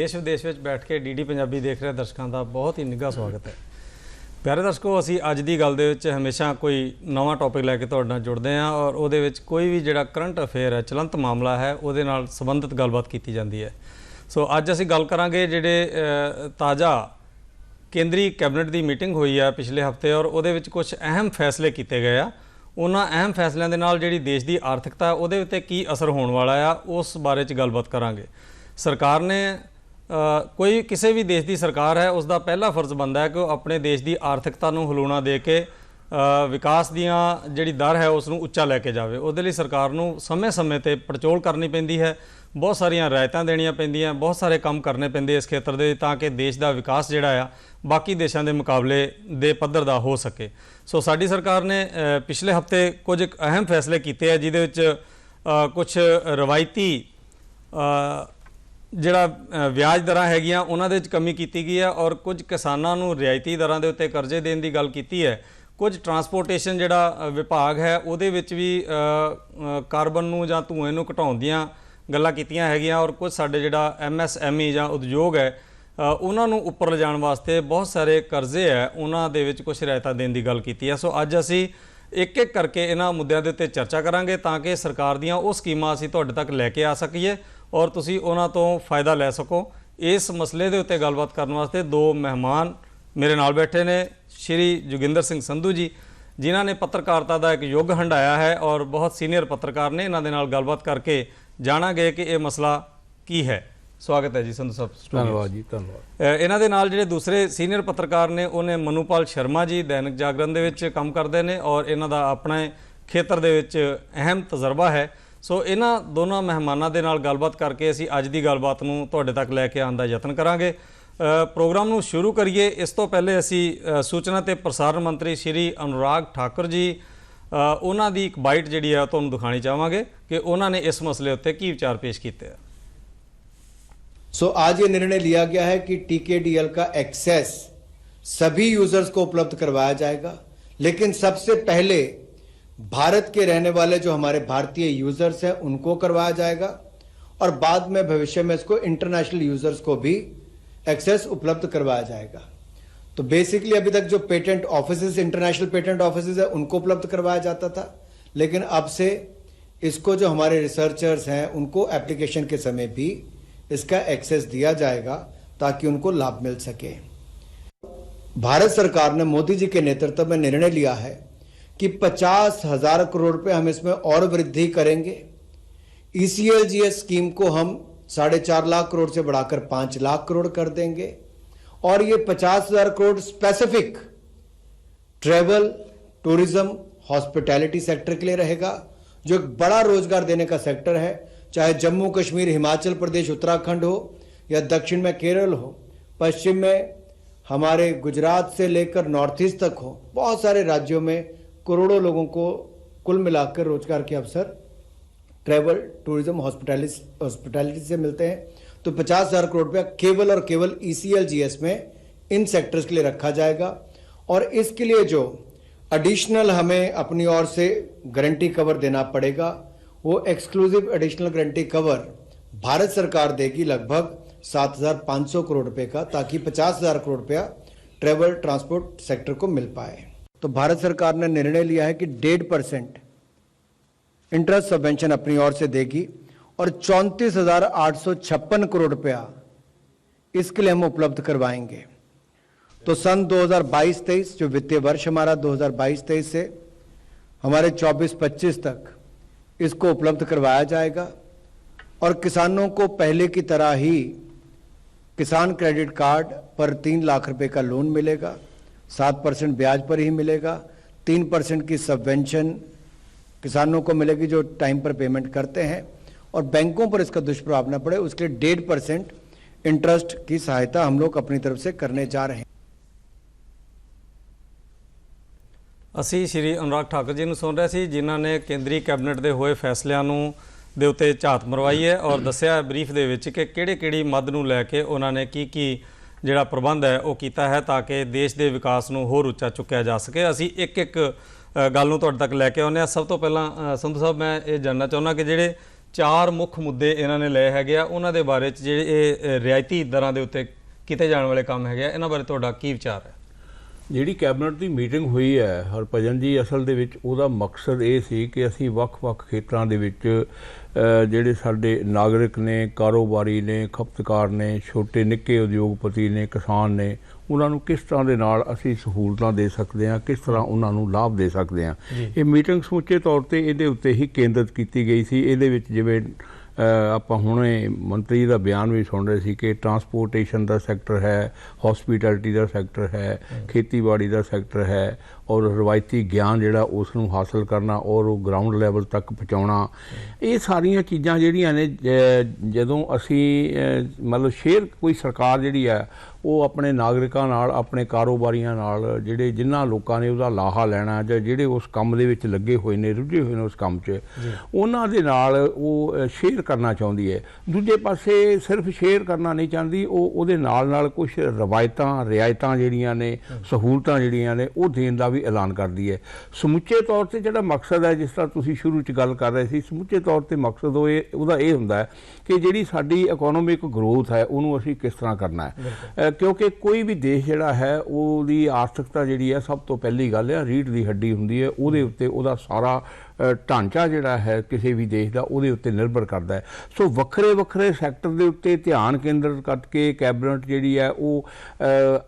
देश विदेश में बैठ के डी पंजाबी देख रहे दर्शकों का बहुत ही निघा स्वागत है। प्यारे दर्शकों, असी अज की गल दे विच हमेशा कोई नवा टॉपिक लैके तुहाडे नाल जुड़ते हैं और उहदे विच कोई भी जिहड़ा करंट अफेयर है, चलंत मामला है, उहदे नाल संबंधित गलबात की जाती है। सो अज असी गल करांगे जिहड़े ताज़ा केंद्रीय कैबिनेट की मीटिंग हुई है पिछले हफ्ते और उहदे विच कुछ अहम फैसले किए गए आ। उन्हां अहम फैसलों के नाल जिहड़ी देश की आर्थिकता उहदे उत्ते की असर होने वाला आ, उस बारे च गलबात करांगे। सरकार ने कोई किसी भी देश की सरकार है उसका पहला फर्ज बनता है कि वह अपने देश की आर्थिकता नूं हलूणा दे के विकास दियाँ जिहड़ी दर है उसनूं उच्चा लैके जावे। उहदे लई सरकार नूं समय समय ते पड़चोल करनी पैंदी है, बहुत सारियां रियायतां देणियां पैंदियां, बहुत सारे काम करने पैंदे इस खेत्र दे ताकि देश का विकास जिहड़ा आ बाकी देशों के मुकाबले दे पद्धर दा हो सके। सो साडी सरकार ने पिछले हफ्ते कुछ अहम फैसले किए हैं जिहदे विच कुछ रवायती जिहड़ा ब्याज दरां हैगियां उन्हां दे विच कमी की गई है और कुछ किसानां नूं रियायती दरां दे उत्ते करजे देण दी गल कीती है। कुछ ट्रांसपोर्टेशन जिहड़ा विभाग है उहदे विच भी कार्बन नूं जां धुएं नूं घटाउण दीआं गल्लां कीतीआं हैगियां और कुछ साडे जिहड़ा MSME जां उद्योग है उन्हां नूं उपर लिजाण वास्ते बहुत सारे करजे है उन्हां दे विच कुछ रियायतां देण दी गल कीती है। सो अज असी एक एक करके इन्हां मुद्दों के उत्ते चर्चा करांगे ताकि सरकार दीआं वो स्कीमां असीं तुहाडे तक लैके आ सकीए और तुसीं उन्हां तों फ़ायदा लै सको। इस मसले के उत्ते गलबात करने वास्ते दो मेहमान मेरे नाल बैठे ने, श्री जोगिंदर सिंह संधू जी जिन्हां ने पत्रकारिता का एक युग हंडाया है और बहुत सीनियर पत्रकार ने। इन्हां दे नाल गलबात करके जाणांगे कि यह मसला की है। स्वागत है जी संधू साहब। धन्यवाद जी, धन्यवाद। इन्हां दे नाल जिहड़े दूसरे सीनियर पत्रकार ने उन्हें मनुपाल शर्मा जी दैनिक जागरण दे विच काम करते हैं और इन्हां दा अपने खेत्र दे विच अहम तजर्बा है। सो इन्हां दोनों मेहमानां दे नाल गलबात करके असीं अज दी गलबात नूं तुहाडे तक लैके आउण दा यतन करांगे। प्रोग्राम नूं शुरू करिए इस तो पहले असीं सूचना ते प्रसारण मंत्री श्री अनुराग ठाकुर जी उन्हां दी एक बाइट जिहड़ी है तुहानूं दिखाणी चाहांगे कि उन्हां ने इस मसले उत्ते की विचार पेश कीते हैं। सो आज ये निर्णय लिया गया है कि TKDL का एक्सेस सभी यूजर्स को उपलब्ध करवाया जाएगा, लेकिन सबसे पहले भारत के रहने वाले जो हमारे भारतीय यूजर्स हैं उनको करवाया जाएगा और बाद में भविष्य में इसको इंटरनेशनल यूजर्स को भी एक्सेस उपलब्ध करवाया जाएगा। तो बेसिकली अभी तक जो patent offices, international patent offices है उनको उपलब्ध करवाया जाता था, लेकिन अब से इसको जो हमारे रिसर्चर्स हैं उनको एप्लीकेशन के समय भी इसका एक्सेस दिया जाएगा ताकि उनको लाभ मिल सके। भारत सरकार ने मोदी जी के नेतृत्व में निर्णय लिया है कि 50,000 करोड़ रुपए हम इसमें और वृद्धि करेंगे। ECLGS स्कीम को हम 4.5 लाख करोड़ से बढ़ाकर 5 लाख करोड़ कर देंगे और ये 50,000 crore specific travel, tourism, hospitality sector के लिए रहेगा, जो एक बड़ा रोजगार देने का सेक्टर है। चाहे जम्मू कश्मीर, हिमाचल प्रदेश, उत्तराखंड हो या दक्षिण में केरल हो, पश्चिम में हमारे गुजरात से लेकर नॉर्थ ईस्ट तक हो, बहुत सारे राज्यों में करोड़ों लोगों को कुल मिलाकर रोजगार के अवसर ट्रैवल, टूरिज्म, हॉस्पिटैलिटी से मिलते हैं। तो 50,000 करोड़ रुपया केवल और केवल ECLGS में इन सेक्टर्स के लिए रखा जाएगा और इसके लिए जो एडिशनल हमें अपनी ओर से गारंटी कवर देना पड़ेगा वो exclusive additional guarantee cover Bharat सरकार देगी लगभग 7,500 करोड़ रुपए का, ताकि 50,000 करोड़ रुपया ट्रेवल ट्रांसपोर्ट सेक्टर को मिल पाए। तो भारत सरकार ने निर्णय लिया है कि 1.5% इंटरेस्ट सबवेंशन अपनी ओर से देगी और 34,856 करोड़ रुपया इसके लिए हम उपलब्ध करवाएंगे। तो सन 2022-23 जो वित्तीय वर्ष हमारा 2022-23 से हमारे 24-25 तक इसको उपलब्ध करवाया जाएगा और किसानों को पहले की तरह ही किसान क्रेडिट कार्ड पर 3 लाख रुपए का लोन मिलेगा, 7% ब्याज पर ही मिलेगा, 3% की सबवेंशन किसानों को मिलेगी जो टाइम पर पेमेंट करते हैं और बैंकों पर इसका दुष्प्रभाव न पड़े उसके लिए 1.5% इंटरेस्ट की सहायता हम लोग अपनी तरफ से करने जा रहे हैं। असी श्री अनुराग ठाकुर जी सुन रहे सी जिन्हों ने केंद्रीय कैबिनेट के होए फैसलों दे उत्ते झात मरवाई है और दस्या ब्रीफ दे विच कि किहड़ी मद नूं लैके उन्होंने की जिहड़ा प्रबंध है वो कीता है ताकि देश के विकास नूं होर उच्चा चुक्या जा सके। असी एक एक गल नूं तुहाडे तक लैके आउने। सब तो पहला संधू साहब मैं ये जानना चाहुंदा कि जिहड़े 4 ਮੁੱਖ ਮੁੱਦੇ ਇਹਨਾਂ ਨੇ ਲਏ ਹੈਗੇ ਆ, ਉਹਨਾਂ ਦੇ ਬਾਰੇ 'ਚ ਜਿਹੜੇ ਇਹ ਰਿਆਇਤੀ ਦਰਾਂ ਦੇ ਉੱਤੇ ਕੀਤੇ ਜਾਣ ਵਾਲੇ ਕੰਮ ਹੈਗੇ ਆ, ਇਹਨਾਂ ਬਾਰੇ ਤੁਹਾਡਾ ਕੀ ਵਿਚਾਰ ਹੈ? ਜਿਹੜੀ ਕੈਬਨਿਟ ਦੀ ਮੀਟਿੰਗ ਹੋਈ ਹੈ ਹਰਭਜਨ ਜੀ, ਅਸਲ ਦੇ ਵਿੱਚ ਉਹਦਾ ਮਕਸਦ ਇਹ ਸੀ ਕਿ ਅਸੀਂ ਵੱਖ-ਵੱਖ ਖੇਤਰਾਂ ਦੇ ਵਿੱਚ ਜਿਹੜੇ ਸਾਡੇ ਨਾਗਰਿਕ ਨੇ, ਕਾਰੋਬਾਰੀ ਨੇ, ਖਪਤਕਾਰ ਨੇ, ਛੋਟੇ ਨਿੱਕੇ ਉਦਯੋਗਪਤੀ ਨੇ, ਕਿਸਾਨ ਨੇ, ਉਹਨਾਂ ਨੂੰ ਕਿਸ ਤਰ੍ਹਾਂ ਦੇ ਨਾਲ ਅਸੀਂ ਸਹੂਲਤਾਂ ਦੇ ਸਕਦੇ ਹਾਂ, ਕਿਸ ਤਰ੍ਹਾਂ ਉਹਨਾਂ ਨੂੰ ਲਾਭ ਦੇ ਸਕਦੇ ਹਾਂ। ਇਹ ਮੀਟਿੰਗ ਸਮੁੱਚੇ ਤੌਰ ਤੇ ਇਹਦੇ ਉੱਤੇ ਹੀ ਕੇਂਦਰਿਤ ਕੀਤੀ ਗਈ ਸੀ। ਇਹਦੇ ਵਿੱਚ ਜਿਵੇਂ ਆਪਾਂ ਹੁਣੇ ਮੰਤਰੀ ਦਾ ਬਿਆਨ ਵੀ ਸੁਣ ਰਹੇ ਸੀ ਕਿ ਟਰਾਂਸਪੋਰਟੇਸ਼ਨ ਦਾ ਸੈਕਟਰ ਹੈ, ਹੌਸਪੀਟੈਲਿਟੀ ਦਾ ਸੈਕਟਰ ਹੈ, ਖੇਤੀਬਾੜੀ ਦਾ ਸੈਕਟਰ ਹੈ, ਔਰ ਰਵਾਇਤੀ ਗਿਆਨ ਜਿਹੜਾ ਉਸ ਨੂੰ ਹਾਸਲ ਕਰਨਾ ਔਰ ਉਹ ਗਰਾਊਂਡ ਲੈਵਲ ਤੱਕ ਪਹੁੰਚਾਉਣਾ, ਇਹ ਸਾਰੀਆਂ ਚੀਜ਼ਾਂ ਜਿਹੜੀਆਂ ਨੇ ਜਦੋਂ ਅਸੀਂ ਮਤਲਬ ਸ਼ੇਅਰ ਕੋਈ ਸਰਕਾਰ ਜਿਹੜੀ ਹੈ ਉਹ ਆਪਣੇ ਨਾਗਰਿਕਾਂ ਨਾਲ, ਆਪਣੇ ਕਾਰੋਬਾਰੀਆਂ ਨਾਲ, ਜਿਹੜੇ ਜਿਨ੍ਹਾਂ ਲੋਕਾਂ ਨੇ ਉਹਦਾ ਲਾਹਾ ਲੈਣਾ ਜਾਂ ਜਿਹੜੇ ਉਸ ਕੰਮ ਦੇ ਵਿੱਚ ਲੱਗੇ ਹੋਏ ਨੇ, ਰੁੱਝੇ ਹੋਏ ਨੇ ਉਸ ਕੰਮ 'ਚ, ਉਹਨਾਂ ਦੇ ਨਾਲ ਉਹ ਸ਼ੇਅਰ ਕਰਨਾ ਚਾਹੁੰਦੀ ਹੈ। ਦੂਜੇ ਪਾਸੇ ਸਿਰਫ ਸ਼ੇਅਰ ਕਰਨਾ ਨਹੀਂ ਚਾਹੁੰਦੀ, ਉਹ ਉਹਦੇ ਨਾਲ ਕੁਝ ਰਵਾਇਤਾਂ, ਰਿਆਇਤਾਂ ਜਿਹੜੀਆਂ ਨੇ, ਸਹੂਲਤਾਂ ਜਿਹੜੀਆਂ ਨੇ ਉਹ ਦੇਣ ਦਾ ਵੀ ਐਲਾਨ ਕਰਦੀ ਹੈ। ਸਮੁੱਚੇ ਤੌਰ ਤੇ ਜਿਹੜਾ ਮਕਸਦ ਹੈ, ਜਿਸ ਤਰ੍ਹਾਂ ਤੁਸੀਂ ਸ਼ੁਰੂ 'ਚ ਗੱਲ ਕਰ ਰਹੇ ਸੀ, ਸਮੁੱਚੇ ਤੌਰ ਤੇ ਮਕਸਦ ਉਹਦਾ ਇਹ ਹੁੰਦਾ ਹੈ ਕਿ ਜਿਹੜੀ ਸਾਡੀ ਇਕੋਨੋਮਿਕ ਗਰੋਥ ਹੈ ਉਹਨੂੰ ਅਸੀਂ ਕਿਸ ਤਰ੍ਹਾਂ ਕਰਨਾ ਹੈ। ਕਿਉਂਕਿ ਕੋਈ ਵੀ ਦੇਸ਼ ਜਿਹੜਾ ਹੈ ਉਹਦੀ ਆਰਥਿਕਤਾ ਜਿਹੜੀ ਹੈ, ਸਭ ਤੋਂ ਪਹਿਲੀ ਗੱਲ ਹੈ ਰੀੜ੍ਹ ਦੀ ਹੱਡੀ ਹੁੰਦੀ ਹੈ, ਉਹਦੇ ਉੱਤੇ ਉਹਦਾ ਸਾਰਾ ਢਾਂਚਾ ਜਿਹੜਾ ਹੈ ਕਿਸੇ ਵੀ ਦੇਸ਼ ਦਾ ਉਹਦੇ ਉੱਤੇ ਨਿਰਭਰ ਕਰਦਾ ਹੈ। ਸੋ ਵੱਖਰੇ ਵੱਖਰੇ ਸੈਕਟਰ ਦੇ ਉੱਤੇ ਧਿਆਨ ਕੇਂਦਰਿਤ ਕਰਕੇ ਕੈਬਨਿਟ ਜਿਹੜੀ ਹੈ ਉਹ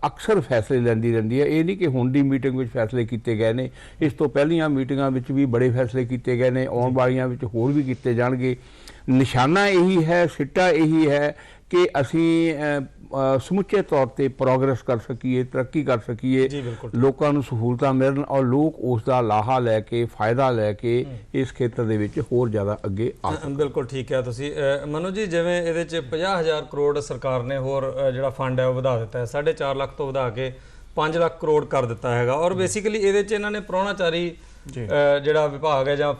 ਅਕਸਰ ਫੈਸਲੇ ਲੈਂਦੀ ਰਹਿੰਦੀ ਹੈ। ਇਹ ਨਹੀਂ ਕਿ ਹੁਣ ਦੀ ਮੀਟਿੰਗ ਵਿੱਚ ਫੈਸਲੇ ਕੀਤੇ ਗਏ ਨੇ, ਇਸ ਤੋਂ ਪਹਿਲੀਆਂ ਮੀਟਿੰਗਾਂ ਵਿੱਚ ਵੀ ਬੜੇ ਫੈਸਲੇ ਕੀਤੇ ਗਏ ਨੇ, ਆਉਣ ਵਾਲੀਆਂ ਵਿੱਚ ਹੋਰ ਵੀ ਕੀਤੇ ਜਾਣਗੇ। ਨਿਸ਼ਾਨਾ ਇਹੀ ਹੈ, ਸਿੱਟਾ ਇਹੀ ਹੈ ਕਿ ਅਸੀਂ ਸਮੁੱਚੇ ਤੌਰ ਤੇ ਪ੍ਰੋਗਰੈਸ ਕਰ ਸਕੀਏ, ਤਰੱਕੀ ਕਰ ਸਕੀਏ, ਲੋਕਾਂ ਨੂੰ ਸਹੂਲਤਾਂ ਮਿਲਣ ਔਰ ਲੋਕ ਉਸ ਦਾ ਲਾਹਾ ਲੈ ਕੇ, ਫਾਇਦਾ ਲੈ ਕੇ ਇਸ ਖੇਤਰ ਦੇ ਵਿੱਚ ਹੋਰ ਜ਼ਿਆਦਾ ਅੱਗੇ ਆ ਸਕਣ। ਬਿਲਕੁਲ ਠੀਕ ਹੈ ਤੁਸੀਂ। ਮਨੂ ਜੀ, ਜਿਵੇਂ ਇਹਦੇ 'ਚ 50,000 ਕਰੋੜ ਸਰਕਾਰ ਨੇ ਹੋਰ ਜਿਹੜਾ ਫੰਡ ਹੈ ਉਹ ਵਧਾ ਦਿੱਤਾ ਹੈ, 4.5 ਲੱਖ ਤੋਂ ਵਧਾ ਕੇ 5 ਲੱਖ ਕਰੋੜ ਕਰ ਦਿੱਤਾ ਹੈਗਾ, ਔਰ ਬੇਸਿਕਲੀ ਇਹਦੇ 'ਚ ਇਹਨਾਂ ਨੇ ਪ੍ਰਾਹੁਣਾਚਾਰੀ ਜਿਹੜਾ ਵਿਭਾਗ ਹੈ ਜਾਂ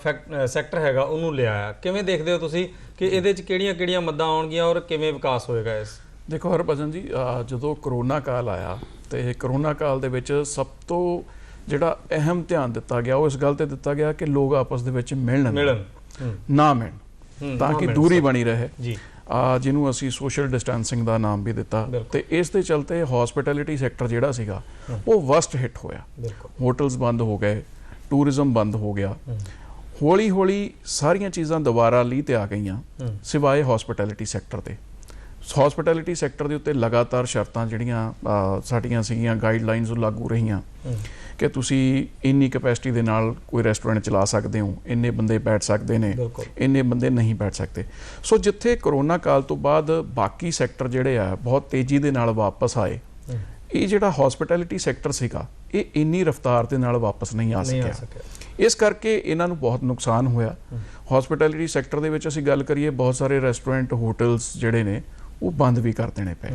ਸੈਕਟਰ ਹੈਗਾ ਉਹਨੂੰ ਲਿਆ ਹੈ। ਕਿਵੇਂ ਦੇਖਦੇ ਹੋ ਤੁਸੀਂ ਕਿ ਇਹਦੇ 'ਚ ਕਿਹੜੀਆਂ ਮੱਦਾਂ ਆਉਣਗੀਆਂ ਔਰ ਕਿਵੇਂ ਵਿਕਾਸ ਹੋਏਗਾ ਇਸ? ਦੇਖੋ ਹਰਭਜਨ ਜੀ, ਜਦੋਂ ਕਰੋਨਾ ਕਾਲ ਆਇਆ ਤੇ ਕਰੋਨਾ ਕਾਲ ਦੇ ਵਿੱਚ ਸਭ ਤੋਂ ਜਿਹੜਾ ਅਹਿਮ ਧਿਆਨ ਦਿੱਤਾ ਗਿਆ ਉਹ ਇਸ ਗੱਲ ਤੇ ਦਿੱਤਾ ਗਿਆ ਕਿ ਲੋਕ ਆਪਸ ਦੇ ਵਿੱਚ ਮਿਲਣ ਨਾ ਮਿਲਣ, ਤਾਂ ਕਿ ਦੂਰੀ ਬਣੀ ਰਹੇ ਜੀ, ਜਿਹਨੂੰ ਅਸੀਂ ਸੋਸ਼ਲ ਡਿਸਟੈਂਸਿੰਗ ਦਾ ਨਾਮ ਵੀ ਦਿੱਤਾ। ਤੇ ਇਸ ਦੇ ਚਲਤੇ ਹੌਸਪਿਟੈਲਿਟੀ ਸੈਕਟਰ ਜਿਹੜਾ ਸੀਗਾ ਉਹ ਵਰਸਟ ਹਿੱਟ ਹੋਇਆ। ਹੋਟਲਸ ਬੰਦ ਹੋ ਗਏ, ਟੂਰਿਜ਼ਮ ਬੰਦ ਹੋ ਗਿਆ, ਹੌਲੀ ਹੌਲੀ ਸਾਰੀਆਂ ਚੀਜ਼ਾਂ ਦੁਬਾਰਾ ਲੀਹ ਤੇ ਆ ਗਈਆਂ ਸਿਵਾਏ ਹੌਸਪਿਟੈਲਿਟੀ ਸੈਕਟਰ ਤੇ। ਹੌਸਪਿਟੈਲਿਟੀ ਸੈਕਟਰ ਦੇ ਉੱਤੇ ਲਗਾਤਾਰ ਸ਼ਰਤਾਂ ਜਿਹੜੀਆਂ ਸਾਡੀਆਂ ਸੀਗੀਆਂ, ਗਾਈਡਲਾਈਨਸ ਉਹ ਲਾਗੂ ਰਹੀਆਂ ਕਿ ਤੁਸੀਂ ਇੰਨੀ ਕੈਪੈਸਿਟੀ ਦੇ ਨਾਲ ਕੋਈ ਰੈਸਟੋਰੈਂਟ ਚਲਾ ਸਕਦੇ ਹੋ, ਇੰਨੇ ਬੰਦੇ ਬੈਠ ਸਕਦੇ ਨੇ, ਇੰਨੇ ਬੰਦੇ ਨਹੀਂ ਬੈਠ ਸਕਦੇ। ਸੋ ਜਿੱਥੇ ਕਰੋਨਾ ਕਾਲ ਤੋਂ ਬਾਅਦ ਬਾਕੀ ਸੈਕਟਰ ਜਿਹੜੇ ਆ ਬਹੁਤ ਤੇਜ਼ੀ ਦੇ ਨਾਲ ਵਾਪਸ ਆਏ, ਇਹ ਜਿਹੜਾ ਹੌਸਪਿਟੈਲਿਟੀ ਸੈਕਟਰ ਸੀਗਾ ਇਹ ਇੰਨੀ ਰਫ਼ਤਾਰ ਦੇ ਨਾਲ ਵਾਪਸ ਨਹੀਂ ਆ ਸਕਿਆ। ਇਸ ਕਰਕੇ ਇਹਨਾਂ ਨੂੰ ਬਹੁਤ ਨੁਕਸਾਨ ਹੋਇਆ। ਹੌਸਪਿਟੈਲਿਟੀ ਸੈਕਟਰ ਦੇ ਵਿੱਚ ਅਸੀਂ ਗੱਲ ਕਰੀਏ, ਬਹੁਤ ਸਾਰੇ ਰੈਸਟੋਰੈਂਟ, ਹੋਟਲਸ ਜਿਹੜੇ ਨੇ ਉਹ ਬੰਦ ਵੀ ਕਰ ਦੇਣੇ ਪਏ।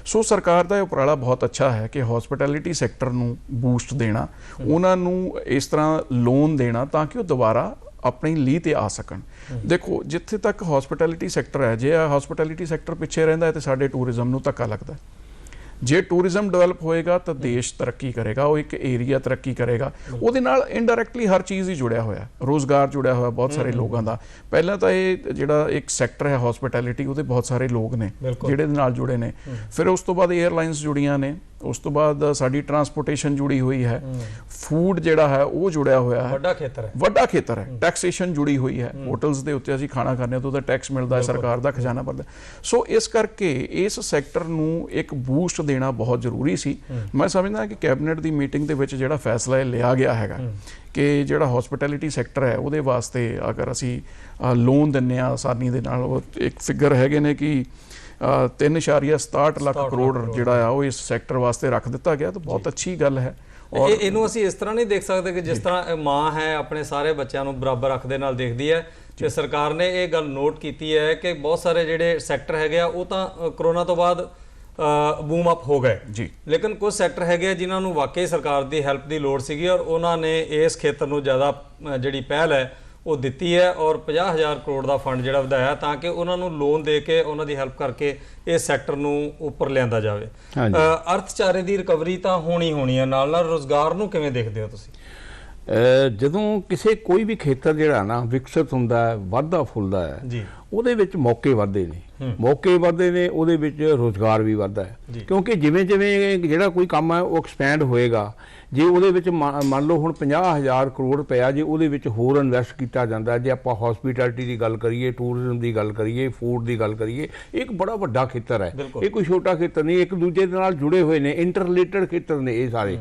ਸੋ ਸਰਕਾਰ ਦਾ ਇਹ ਉਪਰਾਲਾ ਬਹੁਤ ਅੱਛਾ ਹੈ ਕਿ ਹੌਸਪਿਟੈਲਿਟੀ ਸੈਕਟਰ ਨੂੰ ਬੂਸਟ ਦੇਣਾ, ਉਹਨਾਂ ਨੂੰ ਇਸ ਤਰ੍ਹਾਂ ਲੋਨ ਦੇਣਾ ਤਾਂ ਕਿ ਉਹ ਦੁਬਾਰਾ ਆਪਣੀ ਲੀਹ ਤੇ ਆ ਸਕਣ। ਦੇਖੋ, ਜਿੱਥੇ ਤੱਕ ਹੌਸਪਿਟੈਲਿਟੀ ਸੈਕਟਰ ਹੈ, ਜੇ ਹੌਸਪਿਟੈਲਿਟੀ ਸੈਕਟਰ ਪਿੱਛੇ ਰਹਿੰਦਾ ਹੈ ਤੇ ਸਾਡੇ ਟੂਰਿਜ਼ਮ ਨੂੰ ਧੱਕਾ ਲੱਗਦਾ। ਜੇ ਟੂਰਿਜ਼ਮ ਡਿਵੈਲਪ ਹੋਏਗਾ ਤਾਂ ਦੇਸ਼ ਤਰੱਕੀ ਕਰੇਗਾ, ਉਹ ਇੱਕ ਏਰੀਆ ਤਰੱਕੀ ਕਰੇਗਾ। ਉਹਦੇ ਨਾਲ ਇਨਡਾਇਰੈਕਟਲੀ ਹਰ ਚੀਜ਼ ਹੀ ਜੁੜਿਆ ਹੋਇਆ, ਰੋਜ਼ਗਾਰ ਜੁੜਿਆ ਹੋਇਆ ਬਹੁਤ ਸਾਰੇ ਲੋਕਾਂ ਦਾ। ਪਹਿਲਾਂ ਤਾਂ ਇਹ ਜਿਹੜਾ ਇੱਕ ਸੈਕਟਰ ਹੈ ਹੌਸਪਿਟੈਲਿਟੀ, ਉਹਦੇ ਬਹੁਤ ਸਾਰੇ ਲੋਕ ਨੇ ਜਿਹੜੇ ਨਾਲ ਜੁੜੇ ਨੇ। ਫਿਰ ਉਸ ਤੋਂ ਬਾਅਦ ਏਅਰਲਾਈਨਸ ਜੁੜੀਆਂ ਨੇ, ਉਸ ਤੋਂ ਬਾਅਦ ਸਾਡੀ ਟਰਾਂਸਪੋਰਟੇਸ਼ਨ ਜੁੜੀ ਹੋਈ ਹੈ, ਫੂਡ ਜਿਹੜਾ ਹੈ ਉਹ ਜੁੜਿਆ ਹੋਇਆ ਹੈ, ਵੱਡਾ ਖੇਤਰ ਹੈ, ਟੈਕਸੇਸ਼ਨ ਜੁੜੀ ਹੋਈ ਹੈ। ਹੋਟਲਸ ਦੇ ਉੱਤੇ ਅਸੀਂ ਖਾਣਾ ਖਾਂਦੇ ਹਾਂ ਤਾਂ ਉਹਦਾ ਟੈਕਸ ਮਿਲਦਾ ਹੈ, ਸਰਕਾਰ ਦਾ ਖਜ਼ਾਨਾ ਭਰਦਾ। ਸੋ ਇਸ ਕਰਕੇ ਇਸ ਸੈਕਟਰ ਨੂੰ ਇੱਕ ਬੂਸਟ ਦੇਣਾ ਬਹੁਤ ਜ਼ਰੂਰੀ ਸੀ। ਮੈਂ ਸਮਝਦਾ ਕਿ ਕੈਬਨਿਟ ਦੀ ਮੀਟਿੰਗ ਦੇ ਵਿੱਚ ਜਿਹੜਾ ਫੈਸਲਾ ਲਿਆ ਗਿਆ ਹੈਗਾ ਕਿ ਜਿਹੜਾ ਹੌਸਪਿਟੈਲਿਟੀ ਸੈਕਟਰ ਹੈ ਉਹਦੇ ਵਾਸਤੇ ਅਗਰ ਅਸੀਂ ਲੋਨ ਦਿੰਦੇ ਹਾਂ ਆਸਾਨੀ ਦੇ ਨਾਲ, ਉਹ ਇੱਕ ਫਿਗਰ ਹੈਗੇ ਨੇ ਕਿ 3.67 ਲੱਖ ਕਰੋੜ ਜਿਹੜਾ ਆ ਉਹ ਇਸ ਸੈਕਟਰ ਵਾਸਤੇ ਰੱਖ ਦਿੱਤਾ ਗਿਆ, ਤਾਂ ਬਹੁਤ ਅੱਛੀ ਗੱਲ ਹੈ। ਔਰ ਇਹਨੂੰ ਅਸੀਂ ਇਸ ਤਰ੍ਹਾਂ ਨਹੀਂ ਦੇਖ ਸਕਦੇ ਕਿ ਜਿਸ ਤਰ੍ਹਾਂ ਮਾਂ ਹੈ ਆਪਣੇ ਸਾਰੇ ਬੱਚਿਆਂ ਨੂੰ ਬਰਾਬਰ ਅੱਖ ਦੇ ਨਾਲ ਦੇਖਦੀ ਹੈ, ਤੇ ਸਰਕਾਰ ਨੇ ਇਹ ਗੱਲ ਨੋਟ ਕੀਤੀ ਹੈ ਕਿ ਬਹੁਤ ਸਾਰੇ ਜਿਹੜੇ ਸੈਕਟਰ ਹੈਗੇ ਆ ਉਹ ਤਾਂ ਕਰੋਨਾ ਤੋਂ ਬਾਅਦ ਬੂਮ ਅਪ ਹੋ ਗਏ ਜੀ, ਲੇਕਿਨ ਕੁਝ ਸੈਕਟਰ ਹੈਗੇ ਜਿਨ੍ਹਾਂ ਨੂੰ ਵਾਕਈ ਸਰਕਾਰ ਦੀ ਹੈਲਪ ਦੀ ਲੋੜ ਸੀਗੀ ਔਰ ਉਹਨਾਂ ਨੇ ਇਸ ਖੇਤਰ ਨੂੰ ਜ਼ਿਆਦਾ ਜਿਹੜੀ ਪਹਿਲ ਹੈ ਉਹ ਦਿੱਤੀ ਹੈ ਔਰ 50,000 ਕਰੋੜ ਦਾ ਫੰਡ ਜਿਹੜਾ ਵਧਾਇਆ ਤਾਂ ਕਿ ਉਹਨਾਂ ਨੂੰ ਲੋਨ ਦੇ ਕੇ ਉਹਨਾਂ ਦੀ ਹੈਲਪ ਕਰਕੇ ਇਸ ਸੈਕਟਰ ਨੂੰ ਉੱਪਰ ਲਿਆਂਦਾ ਜਾਵੇ। ਅਰਥਚਾਰੇ ਦੀ ਰਿਕਵਰੀ ਤਾਂ ਹੋਣੀ ਹੈ, ਨਾਲ ਨਾਲ ਰੋਜ਼ਗਾਰ ਨੂੰ ਕਿਵੇਂ ਦੇਖਦੇ ਹੋ ਤੁਸੀਂ? ਜਦੋਂ ਕਿਸੇ ਕੋਈ ਵੀ ਖੇਤਰ ਜਿਹੜਾ ਨਾ ਵਿਕਸਿਤ ਹੁੰਦਾ ਹੈ, ਵੱਧਦਾ ਫੁੱਲਦਾ ਹੈ ਜੀ, ਉਹਦੇ ਵਿੱਚ ਮੌਕੇ ਵੱਧਦੇ ਨੇ, ਮੌਕੇ ਵੱਧਦੇ ਨੇ, ਉਹਦੇ ਵਿੱਚ ਰੁਜ਼ਗਾਰ ਵੀ ਵੱਧਦਾ ਹੈ। ਕਿਉਂਕਿ ਜਿਵੇਂ ਜਿਵੇਂ ਜਿਹੜਾ ਕੋਈ ਕੰਮ ਹੈ ਉਹ ਐਕਸਪੈਂਡ ਹੋਏਗਾ, ਜੇ ਉਹਦੇ ਵਿੱਚ ਮੰਨ ਲਓ ਹੁਣ 50,000 ਕਰੋੜ ਰੁਪਇਆ ਜੇ ਉਹਦੇ ਵਿੱਚ ਹੋਰ ਇਨਵੈਸਟ ਕੀਤਾ ਜਾਂਦਾ, ਜੇ ਆਪਾਂ ਹੌਸਪੀਟੈਲਿਟੀ ਦੀ ਗੱਲ ਕਰੀਏ, ਟੂਰਿਜ਼ਮ ਦੀ ਗੱਲ ਕਰੀਏ, ਫੂਡ ਦੀ ਗੱਲ ਕਰੀਏ, ਇਹ ਇੱਕ ਬੜਾ ਵੱਡਾ ਖੇਤਰ ਹੈ, ਇਹ ਕੋਈ ਛੋਟਾ ਖੇਤਰ ਨਹੀਂ, ਇੱਕ ਦੂਜੇ ਦੇ ਨਾਲ ਜੁੜੇ ਹੋਏ ਨੇ, ਇੰਟਰ ਰਿਲੇਟਡ ਖੇਤਰ ਨੇ ਇਹ ਸਾਰੇ।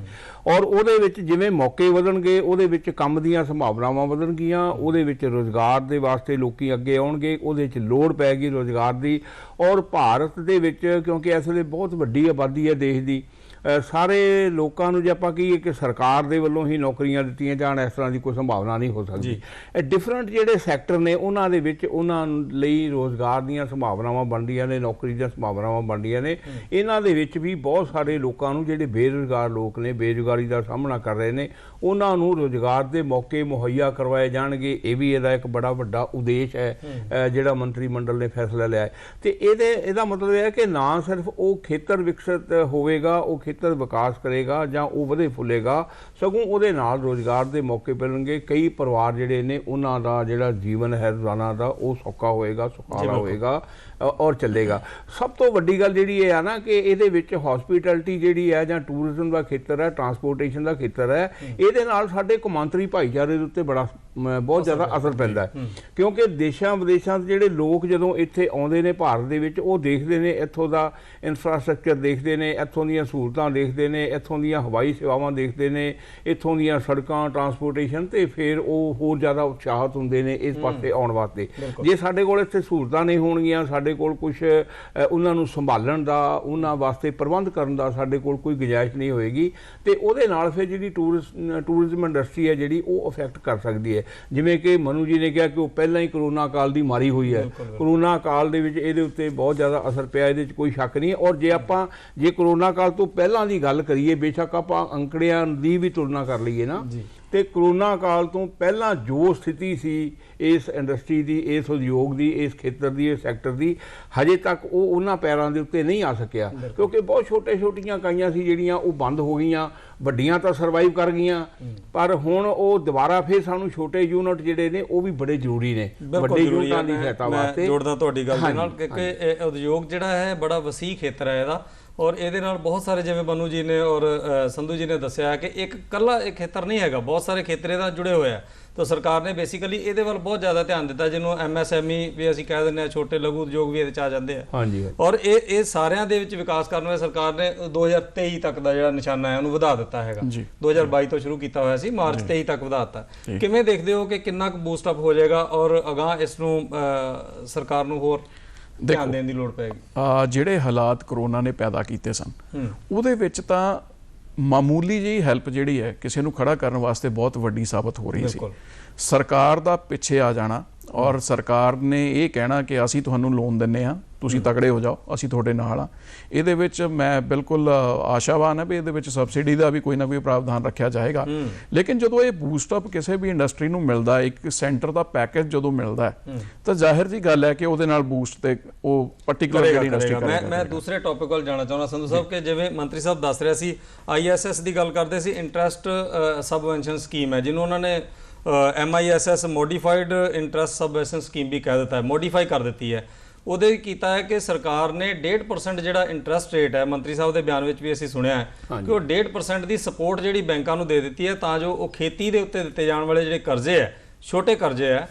ਔਰ ਉਹਦੇ ਵਿੱਚ ਜਿਵੇਂ ਮੌਕੇ ਵਧਣਗੇ, ਉਹਦੇ ਵਿੱਚ ਕੰਮ ਦੀਆਂ ਸੰਭਾਵਨਾਵਾਂ ਵਧਣਗੀਆਂ, ਉਹਦੇ ਵਿੱਚ ਰੁਜ਼ਗਾਰ ਦੇ ਵਾਸਤੇ ਲੋਕੀ ਅੱਗੇ ਆਉਣਗੇ, ਉਹਦੇ 'ਚ ਲੋੜ ਪੈਗੀ ਰੁਜ਼ਗਾਰ ਦੀ। ਔਰ ਭਾਰਤ ਦੇ ਵਿੱਚ ਕਿਉਂਕਿ ਇਸ ਵੇਲੇ ਬਹੁਤ ਵੱਡੀ ਆਬਾਦੀ ਹੈ ਦੇਸ਼ ਦੀ, ਸਾਰੇ ਲੋਕਾਂ ਨੂੰ ਜੇ ਆਪਾਂ ਕਹੀਏ ਕਿ ਸਰਕਾਰ ਦੇ ਵੱਲੋਂ ਹੀ ਨੌਕਰੀਆਂ ਦਿੱਤੀਆਂ ਜਾਣ, ਇਸ ਤਰ੍ਹਾਂ ਦੀ ਕੋਈ ਸੰਭਾਵਨਾ ਨਹੀਂ ਹੋ ਸਕਦੀ। ਇਹ ਡਿਫਰੈਂਟ ਜਿਹੜੇ ਸੈਕਟਰ ਨੇ ਉਹਨਾਂ ਦੇ ਵਿੱਚ ਉਹਨਾਂ ਲਈ ਰੋਜ਼ਗਾਰ ਦੀਆਂ ਸੰਭਾਵਨਾਵਾਂ ਬਣਦੀਆਂ ਨੇ, ਨੌਕਰੀ ਦੀਆਂ ਸੰਭਾਵਨਾਵਾਂ ਬਣਦੀਆਂ ਨੇ। ਇਹਨਾਂ ਦੇ ਵਿੱਚ ਵੀ ਬਹੁਤ ਸਾਰੇ ਲੋਕਾਂ ਨੂੰ ਜਿਹੜੇ ਬੇਰੁਜ਼ਗਾਰ ਲੋਕ ਨੇ, ਬੇਰੁਜ਼ਗਾਰੀ ਦਾ ਸਾਹਮਣਾ ਕਰ ਰਹੇ ਨੇ, ਉਹਨਾਂ ਨੂੰ ਰੁਜ਼ਗਾਰ ਦੇ ਮੌਕੇ ਮੁਹੱਈਆ ਕਰਵਾਏ ਜਾਣਗੇ। ਇਹ ਵੀ ਇਹਦਾ ਇੱਕ ਬੜਾ ਵੱਡਾ ਉਦੇਸ਼ ਹੈ ਜਿਹੜਾ ਮੰਤਰੀ ਮੰਡਲ ਨੇ ਫੈਸਲਾ ਲਿਆ ਹੈ। ਤੇ ਇਹਦਾ ਮਤਲਬ ਇਹ ਹੈ ਕਿ ਨਾ ਸਿਰਫ ਉਹ ਖੇਤਰ ਵਿਕਸਿਤ ਹੋਵੇਗਾ, ਉਹ ਖੇਤਰ ਵਿਕਾਸ ਕਰੇਗਾ ਜਾਂ ਉਹ ਵਧੇ ਫੁੱਲੇਗਾ, ਸਗੋਂ ਉਹਦੇ ਨਾਲ ਰੁਜ਼ਗਾਰ ਦੇ ਮੌਕੇ ਮਿਲਣਗੇ। ਕਈ ਪਰਿਵਾਰ ਜਿਹੜੇ ਨੇ ਉਹਨਾਂ ਦਾ ਜਿਹੜਾ ਜੀਵਨ ਹੈ ਰੋਜ਼ਾਨਾ ਦਾ ਉਹ ਸੌਖਾ ਹੋਏਗਾ, ਸੁਖਾਲਾ ਹੋਏਗਾ ਔਰ ਚੱਲੇਗਾ। ਸਭ ਤੋਂ ਵੱਡੀ ਗੱਲ ਜਿਹੜੀ ਇਹ ਆ ਨਾ ਕਿ ਇਹਦੇ ਵਿੱਚ ਹੌਸਪੀਟੈਲਿਟੀ ਜਿਹੜੀ ਹੈ ਜਾਂ ਟੂਰਿਜ਼ਮ ਦਾ ਖੇਤਰ ਹੈ, ਟਰਾਂਸਪੋਰਟੇਸ਼ਨ ਦਾ ਖੇਤਰ ਹੈ, ਇਹਦੇ ਨਾਲ ਸਾਡੇ ਕੌਮਾਂਤਰੀ ਭਾਈਚਾਰੇ ਦੇ ਉੱਤੇ ਬਹੁਤ ਜ਼ਿਆਦਾ ਅਸਰ ਪੈਂਦਾ ਹੈ। ਕਿਉਂਕਿ ਦੇਸ਼ਾਂ ਵਿਦੇਸ਼ਾਂ ਦੇ ਜਿਹੜੇ ਲੋਕ ਜਦੋਂ ਇੱਥੇ ਆਉਂਦੇ ਨੇ ਭਾਰਤ ਦੇ ਵਿੱਚ, ਉਹ ਦੇਖਦੇ ਨੇ ਇੱਥੋਂ ਦਾ ਇਨਫਰਾਸਟ੍ਰਕਚਰ, ਦੇਖਦੇ ਨੇ ਇੱਥੋਂ ਦੀਆਂ ਸਹੂਲਤਾਂ, ਦੇਖਦੇ ਨੇ ਇੱਥੋਂ ਦੀਆਂ ਹਵਾਈ ਸੇਵਾਵਾਂ, ਦੇਖਦੇ ਨੇ ਇੱਥੋਂ ਦੀਆਂ ਸੜਕਾਂ, ਟਰਾਂਸਪੋਰਟੇਸ਼ਨ, ਤੇ ਫਿਰ ਉਹ ਹੋਰ ਜ਼ਿਆਦਾ ਉਤਸ਼ਾਹਿਤ ਹੁੰਦੇ ਨੇ ਇਸ ਪਾਸੇ ਆਉਣ ਵਾਸਤੇ। ਜੇ ਸਾਡੇ ਕੋਲ ਇੱਥੇ ਸਹੂਲਤਾਂ ਨਹੀਂ ਹੋਣਗੀਆਂ, ਸਾਡੇ ਕੋਲ ਕੁਛ ਉਹਨਾਂ ਨੂੰ ਸੰਭਾਲਣ ਦਾ, ਉਹਨਾਂ ਵਾਸਤੇ ਪ੍ਰਬੰਧ ਕਰਨ ਦਾ ਸਾਡੇ ਕੋਲ ਕੋਈ ਗੁੰਜਾਇਸ਼ ਨਹੀਂ ਹੋਏਗੀ, ਤੇ ਉਹਦੇ ਨਾਲ ਫਿਰ ਜਿਹੜੀ ਟੂਰਿਜ਼ਮ ਇੰਡਸਟਰੀ ਹੈ ਜਿਹੜੀ ਉਹ ਅਫੈਕਟ ਕਰ ਸਕਦੀ ਹੈ। ਜਿਵੇਂ ਕਿ ਮਨੂ ਜੀ ਨੇ ਕਿਹਾ ਕਿ ਉਹ ਪਹਿਲਾਂ ਹੀ ਕਰੋਨਾ ਕਾਲ ਦੀ ਮਾਰੀ ਹੋਈ ਹੈ, ਕਰੋਨਾ ਕਾਲ ਦੇ ਵਿੱਚ ਇਹਦੇ ਉੱਤੇ ਬਹੁਤ ਜ਼ਿਆਦਾ ਅਸਰ ਪਿਆ, ਇਹਦੇ 'ਚ ਕੋਈ ਸ਼ੱਕ ਨਹੀਂ। ਔਰ ਜੇ ਕਰੋਨਾ ਕਾਲ ਤੋਂ ਪਹਿਲਾਂ ਦੀ ਗੱਲ ਕਰੀਏ, ਬੇਸ਼ੱਕ ਆਪਾਂ ਅੰਕੜਿਆਂ ਦੀ ਵੀ ਤੁਲਨਾ ਕਰ ਲਈਏ ਨਾ, ਤੇ ਕਰੋਨਾ ਕਾਲ ਤੋਂ ਪਹਿਲਾਂ ਜੋ ਸਥਿਤੀ ਸੀ ਇਸ ਇੰਡਸਟਰੀ ਦੀ, ਇਸ ਉਦਯੋਗ ਦੀ, ਇਸ ਖੇਤਰ ਦੀ, ਇਸ ਸੈਕਟਰ ਦੀ, ਹਜੇ ਤੱਕ ਉਹ ਉਹਨਾਂ ਪੈਰਾਂ ਦੇ ਉੱਤੇ ਨਹੀਂ ਆ ਸਕਿਆ, ਕਿਉਂਕਿ ਬਹੁਤ ਛੋਟੀਆਂ ਇਕਾਈਆਂ ਸੀ ਜਿਹੜੀਆਂ ਉਹ ਬੰਦ ਹੋ ਗਈਆਂ, ਵੱਡੀਆਂ ਤਾਂ ਸਰਵਾਈਵ ਕਰ ਗਈਆਂ, ਪਰ ਹੁਣ ਉਹ ਦੁਬਾਰਾ ਫਿਰ ਸਾਨੂੰ ਛੋਟੇ ਯੂਨਿਟ ਜਿਹੜੇ ਨੇ ਉਹ ਵੀ ਬੜੇ ਜ਼ਰੂਰੀ ਨੇ ਵੱਡੇ ਯੂਨਿਟਾਂ ਦੀ ਸਹਾਇਤਾ ਵਾਸਤੇ। ਮੈਂ ਜੋੜਦਾ ਤੁਹਾਡੀ ਗੱਲ ਦੇ ਨਾਲ, ਕਿਉਂਕਿ ਇਹ ਉਦਯੋਗ ਜਿਹੜਾ ਹੈ ਬੜਾ ਵਸੀਹ ਖੇਤਰ ਹੈ ਇਹਦਾ, ਔਰ ਇਹਦੇ ਨਾਲ ਬਹੁਤ ਸਾਰੇ, ਜਿਵੇਂ ਮਨੂ ਜੀ ਨੇ ਔਰ ਸੰਧੂ ਜੀ ਨੇ ਦੱਸਿਆ ਕਿ ਇੱਕ ਇਕੱਲਾ ਇਹ ਖੇਤਰ ਨਹੀਂ ਹੈਗਾ, ਬਹੁਤ ਸਾਰੇ ਖੇਤਰ ਇਹਦਾ ਜੁੜੇ ਹੋਏ ਆ। ਤਾਂ ਸਰਕਾਰ ਨੇ ਬੇਸਿਕਲੀ ਇਹਦੇ ਵੱਲ ਬਹੁਤ ਜ਼ਿਆਦਾ ਧਿਆਨ ਦਿੱਤਾ, ਜਿਹਨੂੰ MSME ਵੀ ਅਸੀਂ ਕਹਿ ਦਿੰਦੇ ਹਾਂ, ਛੋਟੇ ਲਘੂ ਉਦਯੋਗ ਵੀ ਇਹਦੇ 'ਚ ਆ ਜਾਂਦੇ ਆ। ਹਾਂਜੀ। ਔਰ ਇਹ ਸਾਰਿਆਂ ਦੇ ਵਿੱਚ ਵਿਕਾਸ ਕਰਨ ਵਾਸਤੇ ਸਰਕਾਰ ਨੇ 2023 ਤੱਕ ਦਾ ਜਿਹੜਾ ਨਿਸ਼ਾਨਾ ਹੈ ਉਹਨੂੰ ਵਧਾ ਦਿੱਤਾ ਹੈਗਾ। 2022 ਤੋਂ ਸ਼ੁਰੂ ਕੀਤਾ ਹੋਇਆ ਸੀ, ਮਾਰਚ 23 ਤੱਕ ਵਧਾ ਦਿੱਤਾ। ਕਿਵੇਂ ਦੇਖਦੇ ਹੋ ਕਿ ਕਿੰਨਾ ਕੁ ਬੂਸਟ ਅਪ ਹੋ ਜਾਏਗਾ ਔਰ ਅਗਾਂਹ ਇਸ ਨੂੰ ਸਰਕਾਰ ਨੂੰ ਹੋਰ ਧਿਆਨ ਦੇਣ ਦੀ ਲੋੜ ਪੈਗੀ? ਜਿਹੜੇ ਹਾਲਾਤ ਕਰੋਨਾ ਨੇ ਪੈਦਾ ਕੀਤੇ ਸਨ, ਉਹਦੇ ਵਿੱਚ ਤਾਂ ਮਾਮੂਲੀ ਜਿਹੀ ਹੈਲਪ ਜਿਹੜੀ ਹੈ ਕਿਸੇ ਨੂੰ ਖੜਾ ਕਰਨ ਵਾਸਤੇ ਬਹੁਤ ਵੱਡੀ ਸਾਬਤ ਹੋ ਰਹੀ ਸੀ। ਸਰਕਾਰ ਦਾ ਪਿੱਛੇ ਆ ਜਾਣਾ ਔਰ ਸਰਕਾਰ ਨੇ ਇਹ ਕਹਿਣਾ ਕਿ ਅਸੀਂ ਤੁਹਾਨੂੰ ਲੋਨ ਦਿੰਨੇ ਆ, ਤੁਸੀਂ ਤਕੜੇ ਹੋ ਜਾਓ, ਅਸੀਂ ਤੁਹਾਡੇ ਨਾਲ ਆ। ਇਹਦੇ ਵਿੱਚ ਮੈਂ ਬਿਲਕੁਲ ਆਸ਼ਾਵਾਨ ਹਾਂ ਵੀ ਇਹਦੇ ਵਿੱਚ ਸਬਸਿਡੀ ਦਾ ਵੀ ਕੋਈ ਨਾ ਕੋਈ ਪ੍ਰਾਵਧਾਨ ਰੱਖਿਆ ਜਾਏਗਾ। ਲੇਕਿਨ ਜਦੋਂ ਇਹ ਬੂਸਟ ਅਪ ਕਿਸੇ ਵੀ ਇੰਡਸਟਰੀ ਨੂੰ ਮਿਲਦਾ, ਇੱਕ ਸੈਂਟਰ ਦਾ ਪੈਕੇਜ ਜਦੋਂ ਮਿਲਦਾ ਹੈ, ਤਾਂ ਜ਼ਾਹਿਰ ਜੀ ਗੱਲ ਹੈ ਕਿ ਉਹਦੇ ਨਾਲ ਬੂਸਟ ਤੇ ਉਹ ਪਾਰਟਿਕੂਲਰ ਜਿਹੜੀ ਇੰਡਸਟਰੀ ਕਰੇਗਾ। ਮੈਂ ਦੂਸਰੇ ਟੌਪਿਕ ਵੱਲ ਜਾਣਾ ਚਾਹੁੰਦਾ ਸੰਧੂ ਸਾਹਿਬ, ਕਿ ਜਿਵੇਂ ਮੰਤਰੀ ਸਾਹਿਬ ਦੱਸ ਰਿਹਾ ਸੀ, ISS ਦੀ ਗੱਲ ਕਰਦੇ ਸੀ, ਇੰਟਰਸਟ ਸਬਵੈਂਸ਼ਨ ਸਕੀਮ ਹੈ, ਜਿਹਨੂੰ ਉਹਨਾਂ ਨੇ MISS modified interest subvention scheme ਵੀ ਕਹਿ ਦਿੱਤਾ ਹੈ, ਮੋਡੀਫਾਈ ਕਰ ਦਿੱਤੀ ਹੈ। ਉਹਦੇ ਕੀਤਾ ਹੈ ਕਿ ਸਰਕਾਰ ਨੇ 1.5% ਜਿਹੜਾ ਇੰਟਰਸਟ ਰੇਟ ਹੈ, ਮੰਤਰੀ ਸਾਹਿਬ ਦੇ ਬਿਆਨ ਵਿੱਚ ਵੀ ਅਸੀਂ ਸੁਣਿਆ ਹੈ ਕਿ ਉਹ 1.5% ਦੀ ਸਪੋਰਟ ਜਿਹੜੀ ਬੈਂਕਾਂ ਨੂੰ ਦੇ ਦਿੱਤੀ ਹੈ, ਤਾਂ ਜੋ ਉਹ ਖੇਤੀ ਦੇ ਉੱਤੇ ਦਿੱਤੇ ਜਾਣ ਵਾਲੇ ਜਿਹੜੇ ਕਰਜ਼ੇ ਹੈ, ਛੋਟੇ ਕਰਜ਼ੇ ਹੈ,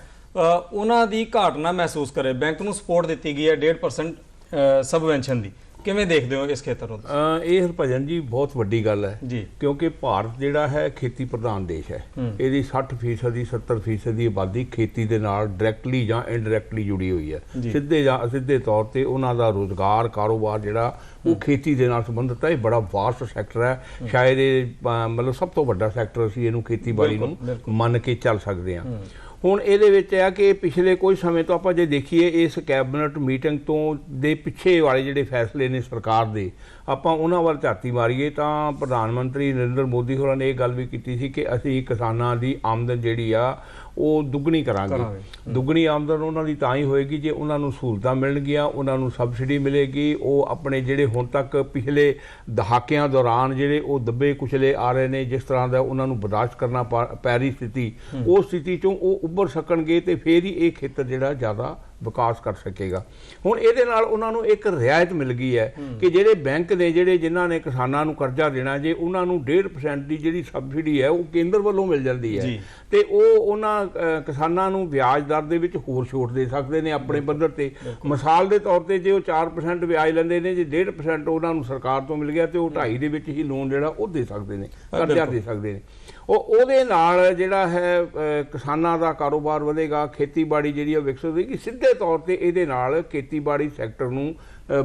ਉਹਨਾਂ ਦੀ ਘਾਟ ਨਾ ਮਹਿਸੂਸ ਕਰੇ। ਬੈਂਕ ਨੂੰ ਸਪੋਰਟ ਦਿੱਤੀ ਗਈ ਹੈ 1.5% ਸਬਵੈਂਸ਼ਨ ਦੀ। ਕਿਵੇਂ ਦੇਖਦੇ ਹੋ ਇਸ ਖੇਤਰ ਨੂੰ? ਇਹ ਹਰਭਜਨ ਜੀ ਬਹੁਤ ਵੱਡੀ ਗੱਲ ਹੈ ਜੀ, ਕਿਉਂਕਿ ਭਾਰਤ ਜਿਹੜਾ ਹੈ ਖੇਤੀ ਪ੍ਰਧਾਨ ਦੇਸ਼ ਹੈ। ਇਹਦੀ 60% 70% ਦੀ ਆਬਾਦੀ ਖੇਤੀ ਦੇ ਨਾਲ ਡਾਇਰੈਕਟਲੀ ਜਾਂ ਇਨਡਾਇਰੈਕਟਲੀ ਜੁੜੀ ਹੋਈ ਹੈ। ਸਿੱਧੇ ਜਾਂ ਅਸਿੱਧੇ ਤੌਰ ਤੇ ਉਹਨਾਂ ਦਾ ਰੋਜ਼ਗਾਰ, ਕਾਰੋਬਾਰ ਜਿਹੜਾ ਉਹ ਖੇਤੀ ਦੇ ਨਾਲ ਸੰਬੰਧਿਤ ਹੈ। ਇਹ ਬੜਾ ਵਾਸਟ ਸੈਕਟਰ ਹੈ, ਸ਼ਾਇਦ ਇਹ ਮਤਲਬ ਸਭ ਤੋਂ ਵੱਡਾ ਸੈਕਟਰ ਅਸੀਂ ਇਹਨੂੰ ਖੇਤੀਬਾੜੀ ਨੂੰ ਮੰਨ ਕੇ ਚੱਲ ਸਕਦੇ ਹਾਂ। ਹੁਣ ਇਹਦੇ ਵਿੱਚ ਆ ਕਿ ਪਿਛਲੇ ਕੁਝ ਸਮੇਂ ਤੋਂ ਆਪਾਂ ਜੇ ਦੇਖੀਏ, ਇਸ ਕੈਬਨਿਟ ਮੀਟਿੰਗ ਤੋਂ ਦੇ ਪਿੱਛੇ ਵਾਲੇ ਜਿਹੜੇ ਫੈਸਲੇ ਨੇ ਸਰਕਾਰ ਦੇ, ਆਪਾਂ ਉਹਨਾਂ ਵੱਲ ਝਾਤੀ ਮਾਰੀਏ ਤਾਂ ਪ੍ਰਧਾਨ ਮੰਤਰੀ ਨਰਿੰਦਰ ਮੋਦੀ ਹੋਰਾਂ ਨੇ ਇਹ ਗੱਲ ਵੀ ਕੀਤੀ ਸੀ ਕਿ ਅਸੀਂ ਕਿਸਾਨਾਂ ਦੀ ਆਮਦਨ ਜਿਹੜੀ ਆ ਉਹ ਦੁੱਗਣੀ ਕਰਾਂਗੇ। ਦੁੱਗਣੀ ਆਮਦਨ ਉਹਨਾਂ ਦੀ ਤਾਂ ਹੀ ਹੋਏਗੀ ਜੇ ਉਹਨਾਂ ਨੂੰ ਸਹੂਲਤਾਂ ਮਿਲਣਗੀਆਂ, ਉਹਨਾਂ ਨੂੰ ਸਬਸਿਡੀ ਮਿਲੇਗੀ। ਉਹ ਆਪਣੇ ਜਿਹੜੇ ਹੁਣ ਤੱਕ ਪਿਛਲੇ ਦਹਾਕਿਆਂ ਦੌਰਾਨ ਜਿਹੜੇ ਉਹ ਦੱਬੇ ਕੁਚਲੇ ਆ ਰਹੇ ਨੇ, ਜਿਸ ਤਰ੍ਹਾਂ ਦਾ ਉਹਨਾਂ ਨੂੰ ਬਰਦਾਸ਼ਤ ਕਰਨਾ ਪੈ ਰਹੀ ਸਥਿਤੀ, ਉਸ ਸਥਿਤੀ ਚੋਂ ਉਹ ਉੱਭਰ ਸਕਣਗੇ ਤੇ ਫਿਰ ਹੀ ਇਹ ਖੇਤਰ ਜਿਹੜਾ ਜ਼ਿਆਦਾ ਵਿਕਾਸ ਕਰ ਸਕੇਗਾ। ਹੁਣ ਇਹਦੇ ਨਾਲ ਉਹਨਾਂ ਨੂੰ ਇੱਕ ਰਿਆਇਤ ਮਿਲ ਗਈ ਹੈ ਕਿ ਜਿਹੜੇ ਬੈਂਕ ਨੇ ਜਿਨ੍ਹਾਂ ਨੇ ਕਿਸਾਨਾਂ ਨੂੰ ਕਰਜ਼ਾ ਦੇਣਾ, ਜੇ ਉਹਨਾਂ ਨੂੰ 1.5% ਦੀ ਜਿਹੜੀ ਸਬਸਿਡੀ ਹੈ ਉਹ ਕੇਂਦਰ ਵੱਲੋਂ ਮਿਲ ਜਾਂਦੀ ਹੈ ਤੇ ਉਹ ਉਹਨਾਂ ਕਿਸਾਨਾਂ ਨੂੰ ਵਿਆਜ ਦਰ ਦੇ ਵਿੱਚ ਹੋਰ ਛੋਟ ਦੇ ਸਕਦੇ ਨੇ ਆਪਣੇ ਪੱਧਰ ਤੇ। ਮਿਸਾਲ ਦੇ ਤੌਰ ਤੇ ਜੇ ਉਹ 4% ਵਿਆਜ ਲੈਂਦੇ ਨੇ, ਜੇ 1.5% ਉਹਨਾਂ ਨੂੰ ਸਰਕਾਰ ਤੋਂ ਮਿਲ ਗਿਆ ਤੇ ਉਹ 2.5 ਦੇ ਵਿੱਚ ਹੀ ਲੋਨ ਜਿਹੜਾ ਉਹ ਦੇ ਸਕਦੇ ਨੇ, ਕਰਜ਼ਾ ਦੇ ਸਕਦੇ ਨੇ। ਉਹਦੇ ਨਾਲ ਜਿਹੜਾ ਹੈ ਕਿਸਾਨਾਂ ਦਾ ਕਾਰੋਬਾਰ ਵਧੇਗਾ, ਖੇਤੀਬਾੜੀ ਜਿਹੜੀ ਉਹ ਵਿਕਸਿਤ ਹੋਵੇਗੀ। ਸਿੱਧੇ ਤੌਰ ਤੇ ਇਹਦੇ ਨਾਲ ਖੇਤੀਬਾੜੀ ਸੈਕਟਰ ਨੂੰ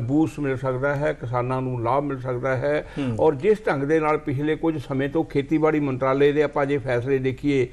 ਬੂਸਟ ਮਿਲ ਸਕਦਾ ਹੈ, ਕਿਸਾਨਾਂ ਨੂੰ ਲਾਭ ਮਿਲ ਸਕਦਾ ਹੈ। ਔਰ ਜਿਸ ਢੰਗ ਦੇ ਨਾਲ ਪਿਛਲੇ ਕੁਝ ਸਮੇਂ ਤੋਂ ਖੇਤੀਬਾੜੀ ਮੰਤਰਾਲੇ ਦੇ ਆਪਾਂ ਜੇ ਫੈਸਲੇ ਦੇਖੀਏ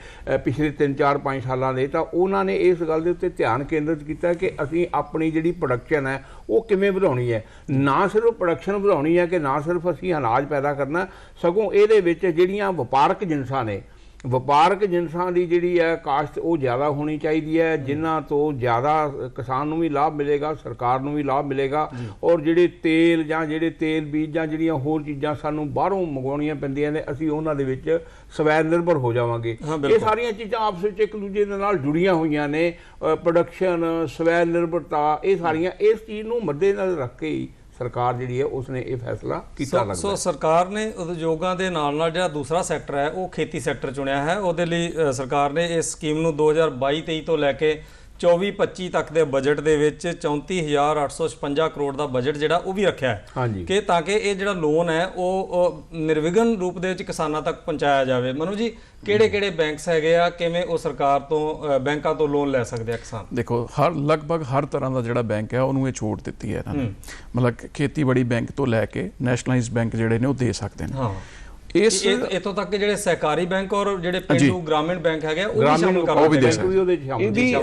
ਪਿਛਲੇ 3-4-5 ਸਾਲਾਂ ਦੇ, ਤਾਂ ਉਹਨਾਂ ਨੇ ਇਸ ਗੱਲ ਦੇ ਉੱਤੇ ਧਿਆਨ ਕੇਂਦਰਿਤ ਕੀਤਾ ਕਿ ਅਸੀਂ ਆਪਣੀ ਜਿਹੜੀ ਪ੍ਰੋਡਕਸ਼ਨ ਹੈ ਉਹ ਕਿਵੇਂ ਵਧਾਉਣੀ ਹੈ। ਨਾ ਸਿਰਫ ਪ੍ਰੋਡਕਸ਼ਨ ਵਧਾਉਣੀ ਹੈ ਕਿ ਨਾ ਸਿਰਫ ਅਸੀਂ ਅਨਾਜ ਪੈਦਾ ਕਰਨਾ, ਸਗੋਂ ਇਹਦੇ ਵਿੱਚ ਜਿਹੜੀਆਂ ਵਪਾਰਕ ਜਿਨਸਾਂ ਨੇ, ਵਪਾਰਕ ਜਿਨਸਾਂ ਦੀ ਜਿਹੜੀ ਹੈ ਕਾਸ਼ਤ ਉਹ ਜ਼ਿਆਦਾ ਹੋਣੀ ਚਾਹੀਦੀ ਹੈ, ਜਿਨ੍ਹਾਂ ਤੋਂ ਜ਼ਿਆਦਾ ਕਿਸਾਨ ਨੂੰ ਵੀ ਲਾਭ ਮਿਲੇਗਾ, ਸਰਕਾਰ ਨੂੰ ਵੀ ਲਾਭ ਮਿਲੇਗਾ। ਔਰ ਜਿਹੜੇ ਤੇਲ ਜਾਂ ਜਿਹੜੇ ਤੇਲ ਬੀਜ ਜਾਂ ਜਿਹੜੀਆਂ ਹੋਰ ਚੀਜ਼ਾਂ ਸਾਨੂੰ ਬਾਹਰੋਂ ਮੰਗਵਾਉਣੀਆਂ ਪੈਂਦੀਆਂ ਨੇ, ਅਸੀਂ ਉਹਨਾਂ ਦੇ ਵਿੱਚ ਸਵੈ ਨਿਰਭਰ ਹੋ ਜਾਵਾਂਗੇ। ਇਹ ਸਾਰੀਆਂ ਚੀਜ਼ਾਂ ਆਪਸ ਵਿੱਚ ਇੱਕ ਦੂਜੇ ਦੇ ਨਾਲ ਜੁੜੀਆਂ ਹੋਈਆਂ ਨੇ। ਪ੍ਰੋਡਕਸ਼ਨ, ਸਵੈ ਨਿਰਭਰਤਾ, ਇਹ ਸਾਰੀਆਂ ਇਸ ਚੀਜ਼ ਨੂੰ ਮੱਦੇਨਜ਼ਰ ਰੱਖ ਕੇ ਹੀ ਸਰਕਾਰ ਜਿਹੜੀ ਹੈ ਉਸਨੇ ਇਹ ਫੈਸਲਾ ਕੀਤਾ ਲੱਗਦਾ। ਸੋ ਸਰਕਾਰ ਨੇ ਉਦਯੋਗਾਂ ਦੇ ਨਾਲ ਜਿਹੜਾ ਦੂਸਰਾ ਸੈਕਟਰ ਹੈ ਉਹ ਖੇਤੀ ਸੈਕਟਰ ਚੁਣਿਆ ਹੈ। ਉਹਦੇ ਲਈ ਸਰਕਾਰ ਨੇ ਇਸ ਸਕੀਮ ਨੂੰ 2022-23 ਤੋਂ ਲੈ ਕੇ 24-25 ਤੱਕ ਦੇ ਬਜਟ ਦੇ ਵਿੱਚ 34,856 ਕਰੋੜ ਦਾ ਬਜਟ ਜਿਹੜਾ ਉਹ ਵੀ ਰੱਖਿਆ ਹੈ ਕਿ ਤਾਂ ਕਿ ਇਹ ਜਿਹੜਾ ਲੋਨ ਹੈ ਉਹ ਨਿਰਵਿਘਨ ਰੂਪ ਦੇ ਵਿੱਚ ਕਿਸਾਨਾਂ ਤੱਕ ਪਹੁੰਚਾਇਆ ਜਾਵੇ। ਮਨੂ ਜੀ, ਕਿਹੜੇ ਬੈਂਕਸ ਹੈਗੇ ਆ, ਕਿਵੇਂ ਉਹ ਸਰਕਾਰ ਤੋਂ ਬੈਂਕਾਂ ਤੋਂ ਲੋਨ ਲੈ ਸਕਦੇ ਆ ਕਿਸਾਨ? ਦੇਖੋ, ਲਗਭਗ ਹਰ ਤਰ੍ਹਾਂ ਦਾ ਜਿਹੜਾ ਬੈਂਕ ਹੈ ਉਹਨੂੰ ਇਹ ਛੋਟ ਦਿੱਤੀ ਹੈ ਇਹਨਾਂ ਨੇ। ਮਤਲਬ ਖੇਤੀਬਾੜੀ ਬੈਂਕ ਤੋਂ ਲੈ ਕੇ ਨੈਸ਼ਨਲਾਈਜ਼ਡ ਬੈਂਕ ਜਿਹੜੇ ਨੇ ਉਹ ਦੇ ਸਕਦੇ ਨੇ। ਇਸ ਇਥੋਂ ਤੱਕ ਜਿਹੜੇ ਸਹਿਕਾਰੀ ਬੈਂਕ ਔਰ ਜਿਹੜੇ ਪਿੰਡੂ ਗ੍ਰਾਮੀਣ ਬੈਂਕ ਹੈਗੇ ਉਹ ਵੀ ਸ਼ਾਮਿਲ ਕਰ। ਇਹਦੀ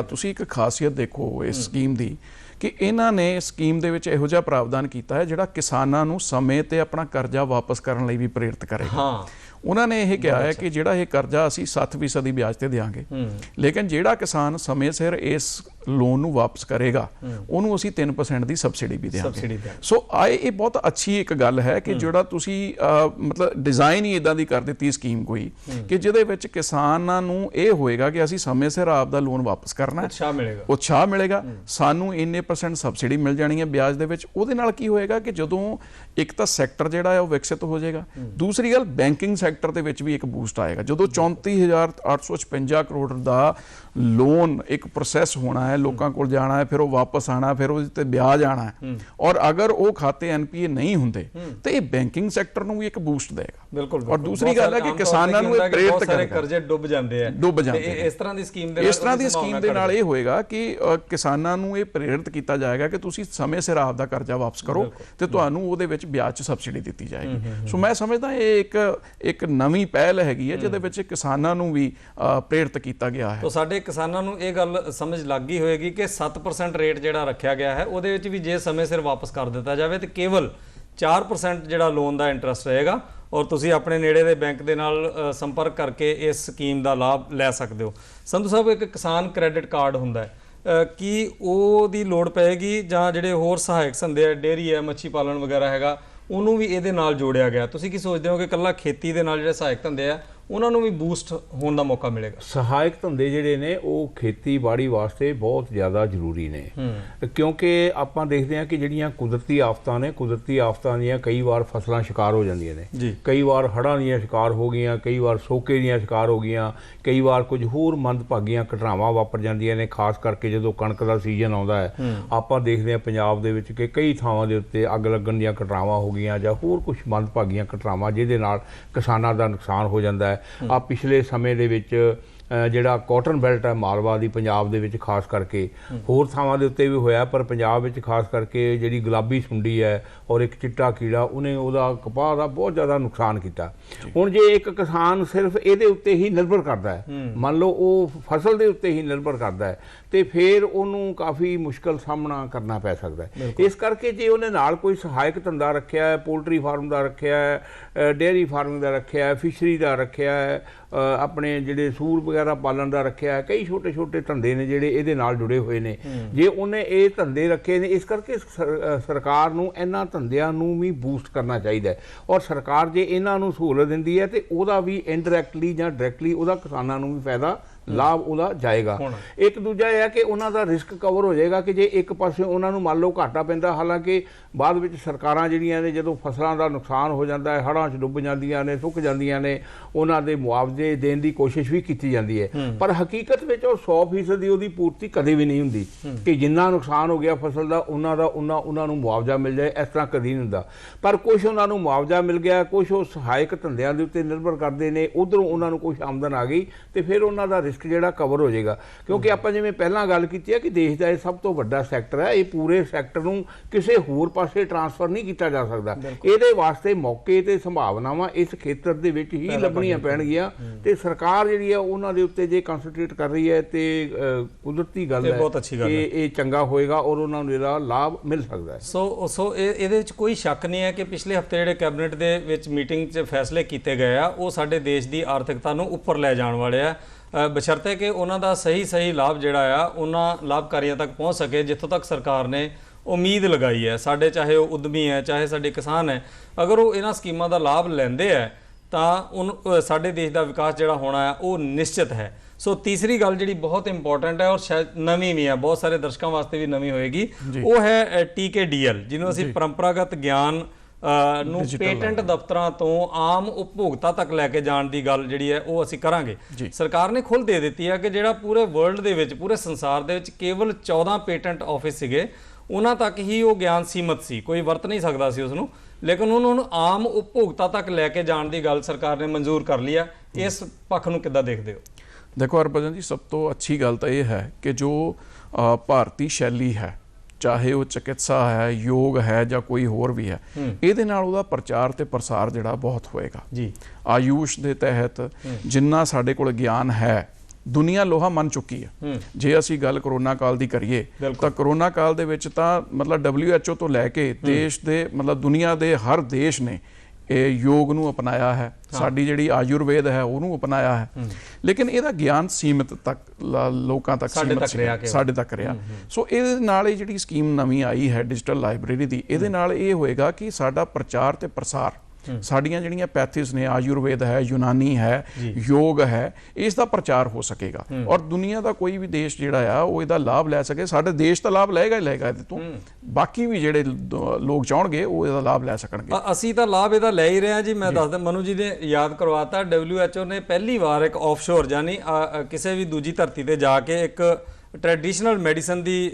ਤੁਸੀਂ ਇੱਕ ਖਾਸੀਅਤ ਦੇਖੋ ਇਸ ਸਕੀਮ ਦੀ ਕਿ ਇਹਨਾਂ ਨੇ ਸਕੀਮ ਦੇ ਵਿੱਚ ਇਹੋ ਜਿਹਾ ਪ੍ਰਾਵਧਾਨ ਕੀਤਾ ਹੈ ਜਿਹੜਾ ਕਿਸਾਨਾਂ ਨੂੰ ਸਮੇਂ ਤੇ ਆਪਣਾ ਕਰਜ਼ਾ ਵਾਪਸ ਕਰਨ ਲਈ ਵੀ ਪ੍ਰੇਰਿਤ ਕਰੇਗਾ। ਉਹਨਾਂ ਨੇ ਇਹ ਕਿਹਾ ਹੈ ਕਿ ਜਿਹੜਾ ਇਹ ਕਰਜ਼ਾ ਅਸੀਂ 7% ਵਿਆਜ ਤੇ ਦੇਵਾਂਗੇ, ਲੇਕਿਨ ਜਿਹੜਾ ਕਿਸਾਨ ਸਮੇਂ ਸਿਰ ਇਸ ਲੋਨ ਨੂੰ ਵਾਪਸ ਕਰੇਗਾ ਉਹਨੂੰ ਅਸੀਂ 3% ਦੀ ਸਬਸਿਡੀ ਵੀ ਦੇਵਾਂਗੇ। ਸੋ ਇਹ ਬਹੁਤ ਅੱਛੀ ਇੱਕ ਗੱਲ ਹੈ ਕਿ ਜਿਹੜਾ ਤੁਸੀਂ ਮਤਲਬ ਡਿਜ਼ਾਈਨ ਹੀ ਇਦਾਂ ਦੀ ਕਰ ਦਿੱਤੀ ਸਕੀਮ ਕੋਈ ਕਿ ਜਿਹਦੇ ਵਿੱਚ ਕਿਸਾਨਾਂ ਨੂੰ ਇਹ ਹੋਏਗਾ ਕਿ ਅਸੀਂ ਸਮੇਂ ਸਿਰ ਆਪ ਦਾ ਲੋਨ ਵਾਪਸ ਕਰਨਾ, ਉਤਸ਼ਾਹ ਮਿਲੇਗਾ, ਸਾਨੂੰ ਇੰਨੇ % ਸਬਸਿਡੀ ਮਿਲ ਜਾਣੀ ਹੈ ਵਿਆਜ ਦੇ ਵਿੱਚ। ਉਹਦੇ ਨਾਲ ਕੀ ਹੋਏਗਾ ਕਿ ਜਦੋਂ ਇੱਕ ਤਾਂ ਸੈਕਟਰ ਜਿਹੜਾ ਹੈ ਉਹ ਵਿਕਸਿਤ ਹੋ ਜਾਏਗਾ, ਦੂਸਰੀ ਗੱਲ ਬੈਂਕਿੰਗ ਸੈਕਟਰ ਦੇ ਵਿੱਚ ਵੀ ਇੱਕ ਬੂਸਟ ਆਏਗਾ। ਜਦੋਂ 34,856 ਕਰੋੜ ਦਾ ਲੋਨ ਇੱਕ ਪ੍ਰੋਸੈਸ ਹੋਣਾ ਹੈ, ਲੋਕਾਂ ਕੋਲ ਜਾਣਾ ਹੈ, ਫਿਰ ਉਹ ਵਾਪਸ ਆਣਾ, ਫਿਰ ਉਹਦੇ ਤੇ ਵਿਆਜ ਆਣਾ ਹੈ, ਔਰ ਅਗਰ ਉਹ ਖਾਤੇ NPA ਨਹੀਂ ਹੁੰਦੇ ਤੇ ਇਹ ਬੈਂਕਿੰਗ ਸੈਕਟਰ ਨੂੰ ਵੀ ਇੱਕ ਬੂਸਟ ਦੇਗਾ। ਬਿਲਕੁਲ। ਔਰ ਦੂਸਰੀ ਗੱਲ ਹੈ ਕਿ ਕਿਸਾਨਾਂ ਨੂੰ ਇਹ ਪ੍ਰੇਰਿਤ ਕਰੇਗਾ। ਕਰਜ਼ੇ ਡੁੱਬ ਜਾਂਦੇ ਆ। ਇਸ ਤਰ੍ਹਾਂ ਦੀ ਸਕੀਮ ਦੇ ਨਾਲ ਇਹ ਹੋਏਗਾ ਕਿ ਕਿਸਾਨਾਂ ਨੂੰ ਇਹ ਪ੍ਰੇਰਿਤ ਕੀਤਾ ਜਾਏਗਾ ਕਿ ਤੁਸੀਂ ਸਮੇਂ ਸਿਰ ਆਪ ਦਾ ਕਰਜ਼ਾ ਵਾਪਸ ਕਰੋ ਤੇ ਤੁਹਾਨੂੰ ਉਹਦੇ ਵਿੱਚ ਵਿਆਜ 'ਚ ਸਬਸਿਡੀ ਦਿੱਤੀ ਜਾਏਗੀ। ਸੋ ਮੈਂ ਸਮਝਦਾ ਇਹ ਇੱਕ ਨਵੀਂ ਪਹਿਲ ਹੈਗੀ ਹੈ ਜਿਹਦੇ ਵਿੱਚ ਕਿਸਾਨਾਂ ਨੂੰ ਵੀ ਪ੍ਰੇਰਿਤ ਕੀਤਾ ਗਿਆ ਹੈ। ਸਾਡੇ ਕਿਸਾਨਾਂ ਨੂੰ ਇਹ ਗੱਲ ਸਮਝ ਲੱਗ ਗਈ ਹੋਏਗੀ ਕਿ 7% ਰੇਟ ਜਿਹੜਾ ਰੱਖਿਆ ਗਿਆ ਹੈ ਉਹਦੇ ਵਿੱਚ ਵੀ ਜੇ ਸਮੇਂ ਸਿਰ ਵਾਪਸ ਕਰ ਦਿੱਤਾ ਜਾਵੇ ਤੇ ਕੇਵਲ 4% ਜਿਹੜਾ ਲੋਨ ਦਾ ਇੰਟਰਸਟ ਰਹੇਗਾ ਔਰ ਤੁਸੀਂ ਆਪਣੇ ਨੇੜੇ ਦੇ ਬੈਂਕ ਦੇ ਨਾਲ ਸੰਪਰਕ ਕਰਕੇ ਇਸ ਸਕੀਮ ਦਾ ਲਾਭ ਲੈ ਸਕਦੇ ਹੋ। ਸੰਧੂ ਸਾਹਿਬ, ਇੱਕ ਕਿਸਾਨ ਕ੍ਰੈਡਿਟ ਕਾਰਡ ਹੁੰਦਾ ਹੈ, ਕੀ ਉਹਦੀ ਲੋੜ ਪਏਗੀ ਜਾਂ ਜਿਹੜੇ ਹੋਰ ਸਹਾਇਕ ਧੰਦੇ ਆ, ਡੇਅਰੀ ਹੈ, ਮੱਛੀ ਪਾਲਣ ਵਗੈਰਾ ਹੈਗਾ, ਉਹਨੂੰ ਵੀ ਇਹਦੇ ਨਾਲ ਜੋੜਿਆ ਗਿਆ? ਤੁਸੀਂ ਕੀ ਸੋਚਦੇ ਹੋ ਕਿ ਇਕੱਲਾ ਖੇਤੀ ਦੇ ਨਾਲ ਜਿਹੜੇ ਸਹਾਇਕ ਧੰਦੇ ਆ ਉਹਨਾਂ ਨੂੰ ਵੀ ਬੂਸਟ ਹੋਣ ਦਾ ਮੌਕਾ ਮਿਲੇਗਾ? ਸਹਾਇਕ ਧੰਦੇ ਜਿਹੜੇ ਨੇ ਉਹ ਖੇਤੀਬਾੜੀ ਵਾਸਤੇ ਬਹੁਤ ਜ਼ਿਆਦਾ ਜ਼ਰੂਰੀ ਨੇ, ਕਿਉਂਕਿ ਆਪਾਂ ਦੇਖਦੇ ਹਾਂ ਕਿ ਜਿਹੜੀਆਂ ਕੁਦਰਤੀ ਆਫਤਾਂ ਨੇ, ਕੁਦਰਤੀ ਆਫਤਾਂ ਦੀਆਂ ਕਈ ਵਾਰ ਫਸਲਾਂ ਸ਼ਿਕਾਰ ਹੋ ਜਾਂਦੀਆਂ ਨੇ, ਕਈ ਵਾਰ ਹੜ੍ਹਾਂ ਦੀਆਂ ਸ਼ਿਕਾਰ ਹੋ ਗਈਆਂ, ਕਈ ਵਾਰ ਸੋਕੇ ਦੀਆਂ ਸ਼ਿਕਾਰ ਹੋ ਗਈਆਂ, ਕਈ ਵਾਰ ਕੁਝ ਹੋਰ ਮੰਦਭਾਗੀਆਂ ਘਟਨਾਵਾਂ ਵਾਪਰ ਜਾਂਦੀਆਂ ਨੇ। ਖਾਸ ਕਰਕੇ ਜਦੋਂ ਕਣਕ ਦਾ ਸੀਜ਼ਨ ਆਉਂਦਾ ਹੈ, ਆਪਾਂ ਦੇਖਦੇ ਹਾਂ ਪੰਜਾਬ ਦੇ ਵਿੱਚ ਕਿ ਕਈ ਥਾਵਾਂ ਦੇ ਉੱਤੇ ਅੱਗ ਲੱਗਣ ਦੀਆਂ ਘਟਨਾਵਾਂ ਹੋ ਗਈਆਂ ਜਾਂ ਹੋਰ ਕੁਝ ਮੰਦਭਾਗੀਆਂ ਘਟਨਾਵਾਂ ਜਿਹਦੇ ਨਾਲ ਕਿਸਾਨਾਂ ਦਾ ਨੁਕਸਾਨ ਹੋ ਜਾਂਦਾ ਹੈ। ਆ ਪਿਛਲੇ ਸਮੇਂ ਦੇ ਵਿੱਚ ਜਿਹੜਾ ਕਾਟਨ ਬੈਲਟ ਹੈ ਮਾਲਵਾ ਦੀ, ਪੰਜਾਬ ਦੇ ਵਿੱਚ ਖਾਸ ਕਰਕੇ, ਹੋਰ ਥਾਵਾਂ ਦੇ ਉੱਤੇ ਵੀ ਹੋਇਆ, ਪਰ ਪੰਜਾਬ ਵਿੱਚ ਖਾਸ ਕਰਕੇ ਜਿਹੜੀ ਗੁਲਾਬੀ ਸੁੰਡੀ ਹੈ ਔਰ ਇੱਕ ਚਿੱਟਾ ਕੀੜਾ, ਉਹਨੇ ਉਹਦਾ ਕਪਾਹ ਦਾ ਬਹੁਤ ਜ਼ਿਆਦਾ ਨੁਕਸਾਨ ਕੀਤਾ। ਹੁਣ ਜੇ ਇੱਕ ਕਿਸਾਨ ਸਿਰਫ ਇਹਦੇ ਉੱਤੇ ਹੀ ਨਿਰਭਰ ਕਰਦਾ ਹੈ, ਮੰਨ ਲਓ ਉਹ ਫਸਲ ਦੇ ਉੱਤੇ ਹੀ ਨਿਰਭਰ ਕਰਦਾ ਹੈ, ਤੇ ਫਿਰ ਉਹਨੂੰ ਕਾਫੀ ਮੁਸ਼ਕਲ ਸਾਹਮਣਾ ਕਰਨਾ ਪੈ ਸਕਦਾ ਹੈ। ਇਸ ਕਰਕੇ ਜੇ ਉਹਨੇ ਨਾਲ ਕੋਈ ਸਹਾਇਕ ਧੰਦਾ ਰੱਖਿਆ ਹੈ, ਪੋਲਟਰੀ ਫਾਰਮ ਦਾ ਰੱਖਿਆ ਹੈ, ਡੇਅਰੀ ਫਾਰਮਿੰਗ ਦਾ ਰੱਖਿਆ ਹੈ, ਫਿਸ਼ਰੀ ਦਾ ਰੱਖਿਆ ਹੈ, ਆਪਣੇ ਜਿਹੜੇ ਸੂਰ ਵਗੈਰਾ ਪਾਲਣ ਦਾ ਰੱਖਿਆ, ਕਈ ਛੋਟੇ ਛੋਟੇ ਧੰਦੇ ਨੇ ਜਿਹੜੇ ਇਹਦੇ ਨਾਲ ਜੁੜੇ ਹੋਏ ਨੇ। ਜੇ ਉਹਨੇ ਇਹ ਧੰਦੇ ਰੱਖੇ ਨੇ, ਇਸ ਕਰਕੇ ਸਰਕਾਰ ਨੂੰ ਇਹਨਾਂ ਧੰਦਿਆਂ ਨੂੰ ਵੀ ਬੂਸਟ ਕਰਨਾ ਚਾਹੀਦਾ ਹੈ। ਔਰ ਸਰਕਾਰ ਜੇ ਇਹਨਾਂ ਨੂੰ ਸਹੂਲਤ ਦਿੰਦੀ ਹੈ ਤੇ ਉਹਦਾ ਵੀ ਇਨਡਾਇਰੈਕਟਲੀ ਜਾਂ ਡਾਇਰੈਕਟਲੀ ਉਹਦਾ ਕਿਸਾਨਾਂ ਨੂੰ ਵੀ ਫਾਇਦਾ ਲਾਭ ਉਹਦਾ ਜਾਏਗਾ। ਇੱਕ ਦੂਜਾ ਇਹ ਹੈ ਕਿ ਉਹਨਾਂ ਦਾ ਰਿਸਕ ਕਵਰ ਹੋ ਜਾਏਗਾ ਕਿ ਜੇ ਇੱਕ ਪਾਸੇ ਉਹਨਾਂ ਨੂੰ ਮੰਨ ਲਓ ਘਾਟਾ ਪੈਂਦਾ, ਹਾਲਾਂਕਿ ਬਾਅਦ ਵਿੱਚ ਸਰਕਾਰਾਂ ਜਿਹੜੀਆਂ ਨੇ ਜਦੋਂ ਫਸਲਾਂ ਦਾ ਨੁਕਸਾਨ ਹੋ ਜਾਂਦਾ ਹੈ, ਹੜ੍ਹਾਂ 'ਚ ਡੁੱਬ ਜਾਂਦੀਆਂ ਨੇ, ਸੁੱਕ ਜਾਂਦੀਆਂ ਨੇ, ਉਹਨਾਂ ਦੇ ਮੁਆਵਜ਼ੇ ਦੇਣ ਦੀ ਕੋਸ਼ਿਸ਼ ਵੀ ਕੀਤੀ ਜਾਂਦੀ ਹੈ, ਪਰ ਹਕੀਕਤ ਵਿੱਚ ਉਹ 100% ਦੀ ਉਹਦੀ ਪੂਰਤੀ ਕਦੇ ਵੀ ਨਹੀਂ ਹੁੰਦੀ ਕਿ ਜਿੰਨਾ ਨੁਕਸਾਨ ਹੋ ਗਿਆ ਫਸਲ ਦਾ ਉਹਨਾਂ ਨੂੰ ਮੁਆਵਜ਼ਾ ਮਿਲ ਜਾਏ, ਇਸ ਤਰ੍ਹਾਂ ਕਦੀ ਨਹੀਂ ਹੁੰਦਾ। ਪਰ ਕੁਛ ਉਹਨਾਂ ਨੂੰ ਮੁਆਵਜ਼ਾ ਮਿਲ ਗਿਆ, ਕੁਛ ਉਹ ਸਹਾਇਕ ਧੰਦਿਆਂ ਦੇ ਉੱਤੇ ਨਿਰਭਰ ਕਰਦੇ ਨੇ, ਉੱਧਰੋਂ ਉਹਨਾਂ ਨੂੰ ਕੁਛ ਆਮਦਨ ਆ ਗਈ ਤੇ ਫਿਰ ਉਹਨਾਂ ਦਾ ਰਿਸਕ ਜਿਹੜਾ ਕਵਰ ਹੋ ਜਾਏਗਾ। ਕਿਉਂਕਿ ਆਪਾਂ ਜਿਵੇਂ ਪਹਿਲਾਂ ਗੱਲ ਕੀਤੀ ਹੈ ਕਿ ਦੇਸ਼ ਦਾ ਇਹ ਸਭ ਤੋਂ ਵੱਡਾ ਸੈਕਟਰ ਹੈ, ਇਹ ਪੂਰੇ ਸੈਕਟਰ ਨੂੰ ਕਿਸੇ ਹੋਰ ਪਾਸੇ ਟ੍ਰਾਂਸਫਰ ਨਹੀਂ ਕੀਤਾ ਜਾ ਸਕਦਾ। ਇਹਦੇ ਵਾਸਤੇ ਮੌਕੇ ਤੇ ਸੰਭਾਵਨਾਵਾਂ ਇਸ ਖੇਤਰ ਦੇ ਵਿੱਚ ਹੀ ਲੱਭਣੀਆਂ ਪੈਣਗੀਆਂ ਤੇ ਸਰਕਾਰ ਜਿਹੜੀ ਹੈ ਉਹਨਾਂ ਦੇ ਉੱਤੇ ਜੇ ਕਨਸੈਂਟਰੇਟ ਕਰ ਰਹੀ ਹੈ ਤੇ ਕੁਦਰਤੀ ਗੱਲ ਹੈ ਕਿ ਇਹ ਚੰਗਾ ਹੋਏਗਾ ਔਰ ਉਹਨਾਂ ਨੂੰ ਇਹਦਾ ਲਾਭ ਮਿਲ ਸਕਦਾ ਹੈ। ਸੋ ਇਹਦੇ ਵਿੱਚ ਕੋਈ ਸ਼ੱਕ ਨਹੀਂ ਹੈ ਕਿ ਪਿਛਲੇ ਹਫ਼ਤੇ ਜਿਹੜੇ ਕੈਬਨਿਟ ਦੇ ਵਿੱਚ ਮੀਟਿੰਗ 'ਚ ਫੈਸਲੇ ਕੀਤੇ ਗਏ ਆ ਉਹ ਸਾਡੇ ਦੇਸ਼ ਦੀ ਆਰਥਿਕਤਾ ਨੂੰ ਉੱਪਰ ਲੈ ਜਾਣ ਵਾਲੇ ਆ, ਬਸ਼ਰਤੇ ਕਿ ਉਹਨਾਂ ਦਾ ਸਹੀ ਲਾਭ ਜਿਹੜਾ ਆ ਉਹਨਾਂ ਲਾਭਕਾਰੀਆਂ ਤੱਕ ਪਹੁੰਚ ਸਕੇ ਜਿੱਥੋਂ ਤੱਕ ਸਰਕਾਰ ਨੇ ਉਮੀਦ ਲਗਾਈ ਹੈ। ਸਾਡੇ ਚਾਹੇ ਉਹ ਉਦਮੀ ਹੈ, ਚਾਹੇ ਸਾਡੇ ਕਿਸਾਨ ਹੈ, ਅਗਰ ਉਹ ਇਹਨਾਂ ਸਕੀਮਾਂ ਦਾ ਲਾਭ ਲੈਂਦੇ ਹੈ ਤਾਂ ਸਾਡੇ ਦੇਸ਼ ਦਾ ਵਿਕਾਸ ਜਿਹੜਾ ਹੋਣਾ ਹੈ ਉਹ ਨਿਸ਼ਚਿਤ ਹੈ। ਸੋ ਤੀਸਰੀ ਗੱਲ ਜਿਹੜੀ ਬਹੁਤ ਇੰਪੋਰਟੈਂਟ ਹੈ ਔਰ ਸ਼ਾਇਦ ਨਵੀਂ ਵੀ ਹੈ, ਬਹੁਤ ਸਾਰੇ ਦਰਸ਼ਕਾਂ ਵਾਸਤੇ ਵੀ ਨਵੀਂ ਹੋਏਗੀ, ਉਹ ਹੈ TKDL, ਜਿਹਨੂੰ ਅਸੀਂ ਪਰੰਪਰਾਗਤ ਗਿਆਨ ਨੂੰ ਪੇਟੈਂਟ ਦਫ਼ਤਰਾਂ ਤੋਂ ਆਮ ਉਪਭੋਗਤਾ ਤੱਕ ਲੈ ਕੇ ਜਾਣ ਦੀ ਗੱਲ ਜਿਹੜੀ ਹੈ ਉਹ ਅਸੀਂ ਕਰਾਂਗੇ। ਸਰਕਾਰ ਨੇ ਖੁੱਲ੍ਹ ਦੇ ਦਿੱਤੀ ਹੈ ਕਿ ਜਿਹੜਾ ਪੂਰੇ ਵਰਲਡ ਦੇ ਵਿੱਚ, ਪੂਰੇ ਸੰਸਾਰ ਦੇ ਵਿੱਚ ਕੇਵਲ 14 ਪੇਟੈਂਟ ਆਫਿਸ ਸੀਗੇ, ਉਹਨਾਂ ਤੱਕ ਹੀ ਉਹ ਗਿਆਨ ਸੀਮਤ ਸੀ, ਕੋਈ ਵਰਤ ਨਹੀਂ ਸਕਦਾ ਸੀ ਉਸ ਨੂੰ, ਲੇਕਿਨ ਉਹਨੂੰ ਹੁਣ ਆਮ ਉਪਭੋਗਤਾ ਤੱਕ ਲੈ ਕੇ ਜਾਣ ਦੀ ਗੱਲ ਸਰਕਾਰ ਨੇ ਮਨਜ਼ੂਰ ਕਰ ਲਈ ਹੈ। ਇਸ ਪੱਖ ਨੂੰ ਕਿੱਦਾਂ ਦੇਖਦੇ ਹੋ? ਦੇਖੋ ਹਰਭਜਨ ਜੀ, ਸਭ ਤੋਂ ਅੱਛੀ ਗੱਲ ਤਾਂ ਇਹ ਹੈ ਕਿ ਜੋ ਭਾਰਤੀ ਸ਼ੈਲੀ ਹੈ, ਚਾਹੇ ਉਹ ਚਿਕਿਤਸਾ ਹੈ, ਯੋਗ ਹੈ ਜਾਂ ਕੋਈ ਹੋਰ ਵੀ ਹੈ, ਇਹਦੇ ਨਾਲ ਉਹਦਾ ਪ੍ਰਚਾਰ ਤੇ ਪ੍ਰਸਾਰ ਜਿਹੜਾ ਬਹੁਤ ਹੋਏਗਾ ਜੀ। ਆਯੂਸ਼ ਦੇ ਤਹਿਤ ਜਿੰਨਾ ਸਾਡੇ ਕੋਲ ਗਿਆਨ ਹੈ, ਦੁਨੀਆ ਲੋਹਾ ਮੰਨ ਚੁੱਕੀ ਹੈ। ਜੇ ਅਸੀਂ ਗੱਲ ਕਰੋਨਾ ਕਾਲ ਦੀ ਕਰੀਏ ਤਾਂ ਕਰੋਨਾ ਕਾਲ ਦੇ ਵਿੱਚ ਤਾਂ ਮਤਲਬ WHO ਤੋਂ ਲੈ ਕੇ ਦੇਸ਼ ਦੇ ਮਤਲਬ ਦੁਨੀਆ ਦੇ ਹਰ ਦੇਸ਼ ਨੇ ਇਹ ਯੋਗ ਨੂੰ ਅਪਣਾਇਆ ਹੈ, ਸਾਡੀ ਜਿਹੜੀ ਆਯੁਰਵੇਦ ਹੈ ਉਹਨੂੰ ਅਪਣਾਇਆ ਹੈ, ਲੇਕਿਨ ਇਹਦਾ ਗਿਆਨ ਸੀਮਿਤ ਤੱਕ ਲੋਕਾਂ ਤੱਕ ਸਾਡੇ ਤੱਕ ਰਿਹਾ। ਸੋ ਇਹਦੇ ਨਾਲ ਇਹ ਜਿਹੜੀ ਸਕੀਮ ਨਵੀਂ ਆਈ ਹੈ ਡਿਜੀਟਲ ਲਾਇਬ੍ਰੇਰੀ ਦੀ, ਇਹਦੇ ਨਾਲ ਇਹ ਹੋਏਗਾ ਕਿ ਸਾਡਾ ਪ੍ਰਚਾਰ ਤੇ ਪ੍ਰਸਾਰ, ਸਾਡੀਆਂ ਜਿਹੜੀਆਂ ਪੈਥਿਸ ਨੇ, ਆਯੁਰਵੇਦ ਹੈ, ਯੂਨਾਨੀ ਹੈ, ਯੋਗ ਹੈ, ਇਸ ਦਾ ਪ੍ਰਚਾਰ ਹੋ ਸਕੇਗਾ ਔਰ ਦੁਨੀਆ ਦਾ ਕੋਈ ਵੀ ਦੇਸ਼ ਜਿਹੜਾ ਆ ਉਹ ਇਹਦਾ ਲਾਭ ਲੈ ਸਕੇ। ਸਾਡੇ ਦੇਸ਼ ਤਾਂ ਲਾਭ ਲਏਗਾ ਹੀ ਲਏਗਾ ਇਹਦੇ ਤੋਂ, ਬਾਕੀ ਵੀ ਜਿਹੜੇ ਲੋਕ ਚਾਹਣਗੇ ਉਹ ਇਹਦਾ ਲਾਭ ਲੈ ਸਕਣਗੇ। ਅਸੀਂ ਤਾਂ ਲਾਭ ਇਹਦਾ ਲੈ ਹੀ ਰਹੇ ਹਾਂ ਜੀ। ਮੈਂ ਦੱਸਦਾ, ਮਨੂ ਜੀ ਨੇ ਯਾਦ ਕਰਵਾਤਾ, WHO ਨੇ ਪਹਿਲੀ ਵਾਰ ਇੱਕ ਆਫਸ਼ੋਰ ਯਾਨੀ ਕਿਸੇ ਵੀ ਦੂਜੀ ਧਰਤੀ ਤੇ ਜਾ ਕੇ ਇੱਕ ਟ੍ਰੈਡੀਸ਼ਨਲ ਮੈਡੀਸਨ ਦੀ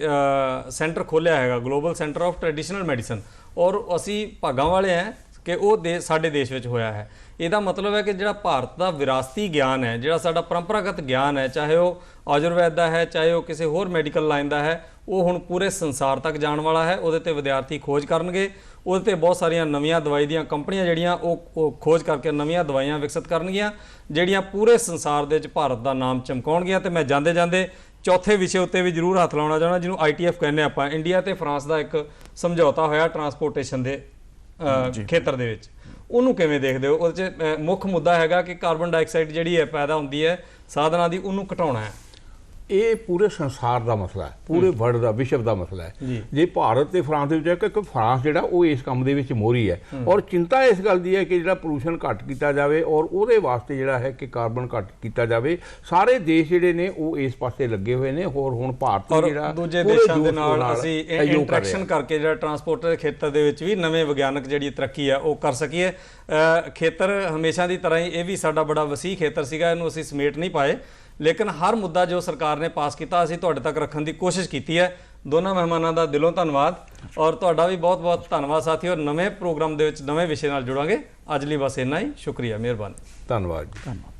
ਸੈਂਟਰ ਖੋਲ੍ਹਿਆ ਹੈਗਾ, global centre of traditional medicine, ਔਰ ਅਸੀਂ ਭਾਗਾਂ ਵਾਲੇ ਹਾਂ ਕਿ ਉਹ ਸਾਡੇ ਦੇਸ਼ ਵਿੱਚ ਹੋਇਆ ਹੈ। ਇਹਦਾ ਮਤਲਬ ਹੈ ਕਿ ਜਿਹੜਾ ਭਾਰਤ ਦਾ ਵਿਰਾਸਤੀ ਗਿਆਨ ਹੈ, ਜਿਹੜਾ ਸਾਡਾ ਪਰੰਪਰਾਗਤ ਗਿਆਨ ਹੈ, ਚਾਹੇ ਉਹ ਆਯੁਰਵੈਦ ਦਾ ਹੈ, ਚਾਹੇ ਉਹ ਕਿਸੇ ਹੋਰ ਮੈਡੀਕਲ ਲਾਈਨ ਦਾ ਹੈ, ਉਹ ਹੁਣ ਪੂਰੇ ਸੰਸਾਰ ਤੱਕ ਜਾਣ ਵਾਲਾ ਹੈ। ਉਹਦੇ ਤੇ ਵਿਦਿਆਰਥੀ ਖੋਜ ਕਰਨਗੇ, ਉਹਦੇ ਤੇ ਬਹੁਤ ਸਾਰੀਆਂ ਨਵੀਆਂ ਦਵਾਈ ਦੀਆਂ ਕੰਪਨੀਆਂ ਜਿਹੜੀਆਂ ਉਹ ਖੋਜ ਕਰਕੇ ਨਵੀਆਂ ਦਵਾਈਆਂ ਵਿਕਸਿਤ ਕਰਨਗੀਆਂ, ਜਿਹੜੀਆਂ ਪੂਰੇ ਸੰਸਾਰ ਦੇ ਵਿੱਚ ਭਾਰਤ ਦਾ ਨਾਮ ਚਮਕਾਉਣਗੀਆਂ। ਤੇ ਮੈਂ ਜਾਂਦੇ ਚੌਥੇ ਵਿਸ਼ੇ ਉੱਤੇ ਵੀ ਜ਼ਰੂਰ ਹੱਥ ਲਾਉਣਾ ਚਾਹੁੰਦਾ, ਜਿਹਨੂੰ ITF ਕਹਿੰਦੇ ਆਪਾਂ, ਇੰਡੀਆ ਤੇ ਫਰਾਂਸ ਦਾ ਇੱਕ ਸਮਝੌਤਾ ਹੋਇਆ ਟਰਾਂਸਪੋਰਟੇਸ਼ਨ ਦੇ ਖੇਤਰ ਦੇ ਵਿੱਚ, ਉਹਨੂੰ ਕਿਵੇਂ ਦੇਖਦੇ ਹੋ? ਉਹਦੇ 'ਚ ਮੁੱਖ ਮੁੱਦਾ ਹੈਗਾ ਕਿ ਕਾਰਬਨ ਡਾਈਆਕਸਾਈਡ ਜਿਹੜੀ ਹੈ ਪੈਦਾ ਹੁੰਦੀ ਹੈ ਸਾਧਨਾਂ ਦੀ, ਉਹਨੂੰ ਘਟਾਉਣਾ ਹੈ। ਇਹ ਪੂਰੇ ਸੰਸਾਰ ਦਾ ਮਸਲਾ ਹੈ, ਪੂਰੇ ਵਰਲਡ ਦਾ, ਵਿਸ਼ਵ ਦਾ ਮਸਲਾ ਹੈ। ਜੇ ਭਾਰਤ ਤੇ ਫਰਾਂਸ ਦੇ ਵਿੱਚ ਹੈ ਕਿ ਫਰਾਂਸ ਜਿਹੜਾ ਉਹ ਇਸ ਕੰਮ ਦੇ ਵਿੱਚ ਮੋਹਰੀ ਹੈ ਔਰ ਚਿੰਤਾ ਇਸ ਗੱਲ ਦੀ ਹੈ ਕਿ ਜਿਹੜਾ ਪੋਲੂਸ਼ਨ ਘੱਟ ਕੀਤਾ ਜਾਵੇ ਔਰ ਉਹਦੇ ਵਾਸਤੇ ਜਿਹੜਾ ਹੈ ਕਿ ਕਾਰਬਨ ਘੱਟ ਕੀਤਾ ਜਾਵੇ। ਸਾਰੇ ਦੇਸ਼ ਜਿਹੜੇ ਨੇ ਉਹ ਇਸ ਪਾਸੇ ਲੱਗੇ ਹੋਏ ਨੇ। ਹੋਰ ਹੁਣ ਭਾਰਤ ਜਿਹੜਾ ਦੂਜੇ ਦੇਸ਼ਾਂ ਦੇ ਨਾਲ ਅਸੀਂ ਇੰਟਰੈਕਸ਼ਨ ਕਰਕੇ ਜਿਹੜਾ ਟਰਾਂਸਪੋਰਟ ਦੇ ਖੇਤਰ ਦੇ ਵਿੱਚ ਵੀ ਨਵੇਂ ਵਿਗਿਆਨਕ ਜਿਹੜੀ ਤਰੱਕੀ ਹੈ ਉਹ ਕਰ ਸਕੀਏ। ਖੇਤਰ ਹਮੇਸ਼ਾ ਦੀ ਤਰ੍ਹਾਂ ਹੀ ਇਹ ਵੀ ਸਾਡਾ ਬੜਾ ਵਸੀਹ ਖੇਤਰ ਸੀਗਾ, ਇਹਨੂੰ ਅਸੀਂ ਸਮੇਟ ਨਹੀਂ ਪਾਏ, ਲੇਕਿਨ ਹਰ ਮੁੱਦਾ ਜੋ ਸਰਕਾਰ ਨੇ ਪਾਸ ਕੀਤਾ ਅਸੀਂ ਤੁਹਾਡੇ ਤੱਕ ਰੱਖਣ ਦੀ ਕੋਸ਼ਿਸ਼ ਕੀਤੀ ਹੈ। ਦੋਨਾਂ ਮਹਿਮਾਨਾਂ ਦਾ ਦਿਲੋਂ ਧੰਨਵਾਦ ਔਰ ਤੁਹਾਡਾ ਵੀ ਬਹੁਤ ਬਹੁਤ ਧੰਨਵਾਦ ਸਾਥੀਓ। ਨਵੇਂ ਪ੍ਰੋਗਰਾਮ ਦੇ ਵਿੱਚ ਨਵੇਂ ਵਿਸ਼ੇ ਨਾਲ ਜੁੜਾਂਗੇ। ਅੱਜ ਲਈ ਬਸ ਇੰਨਾ ਹੀ। ਸ਼ੁਕਰੀਆ, ਮਿਹਰਬਾਨੀ, ਧੰਨਵਾਦ ਜੀ। ਧੰਨਵਾਦ।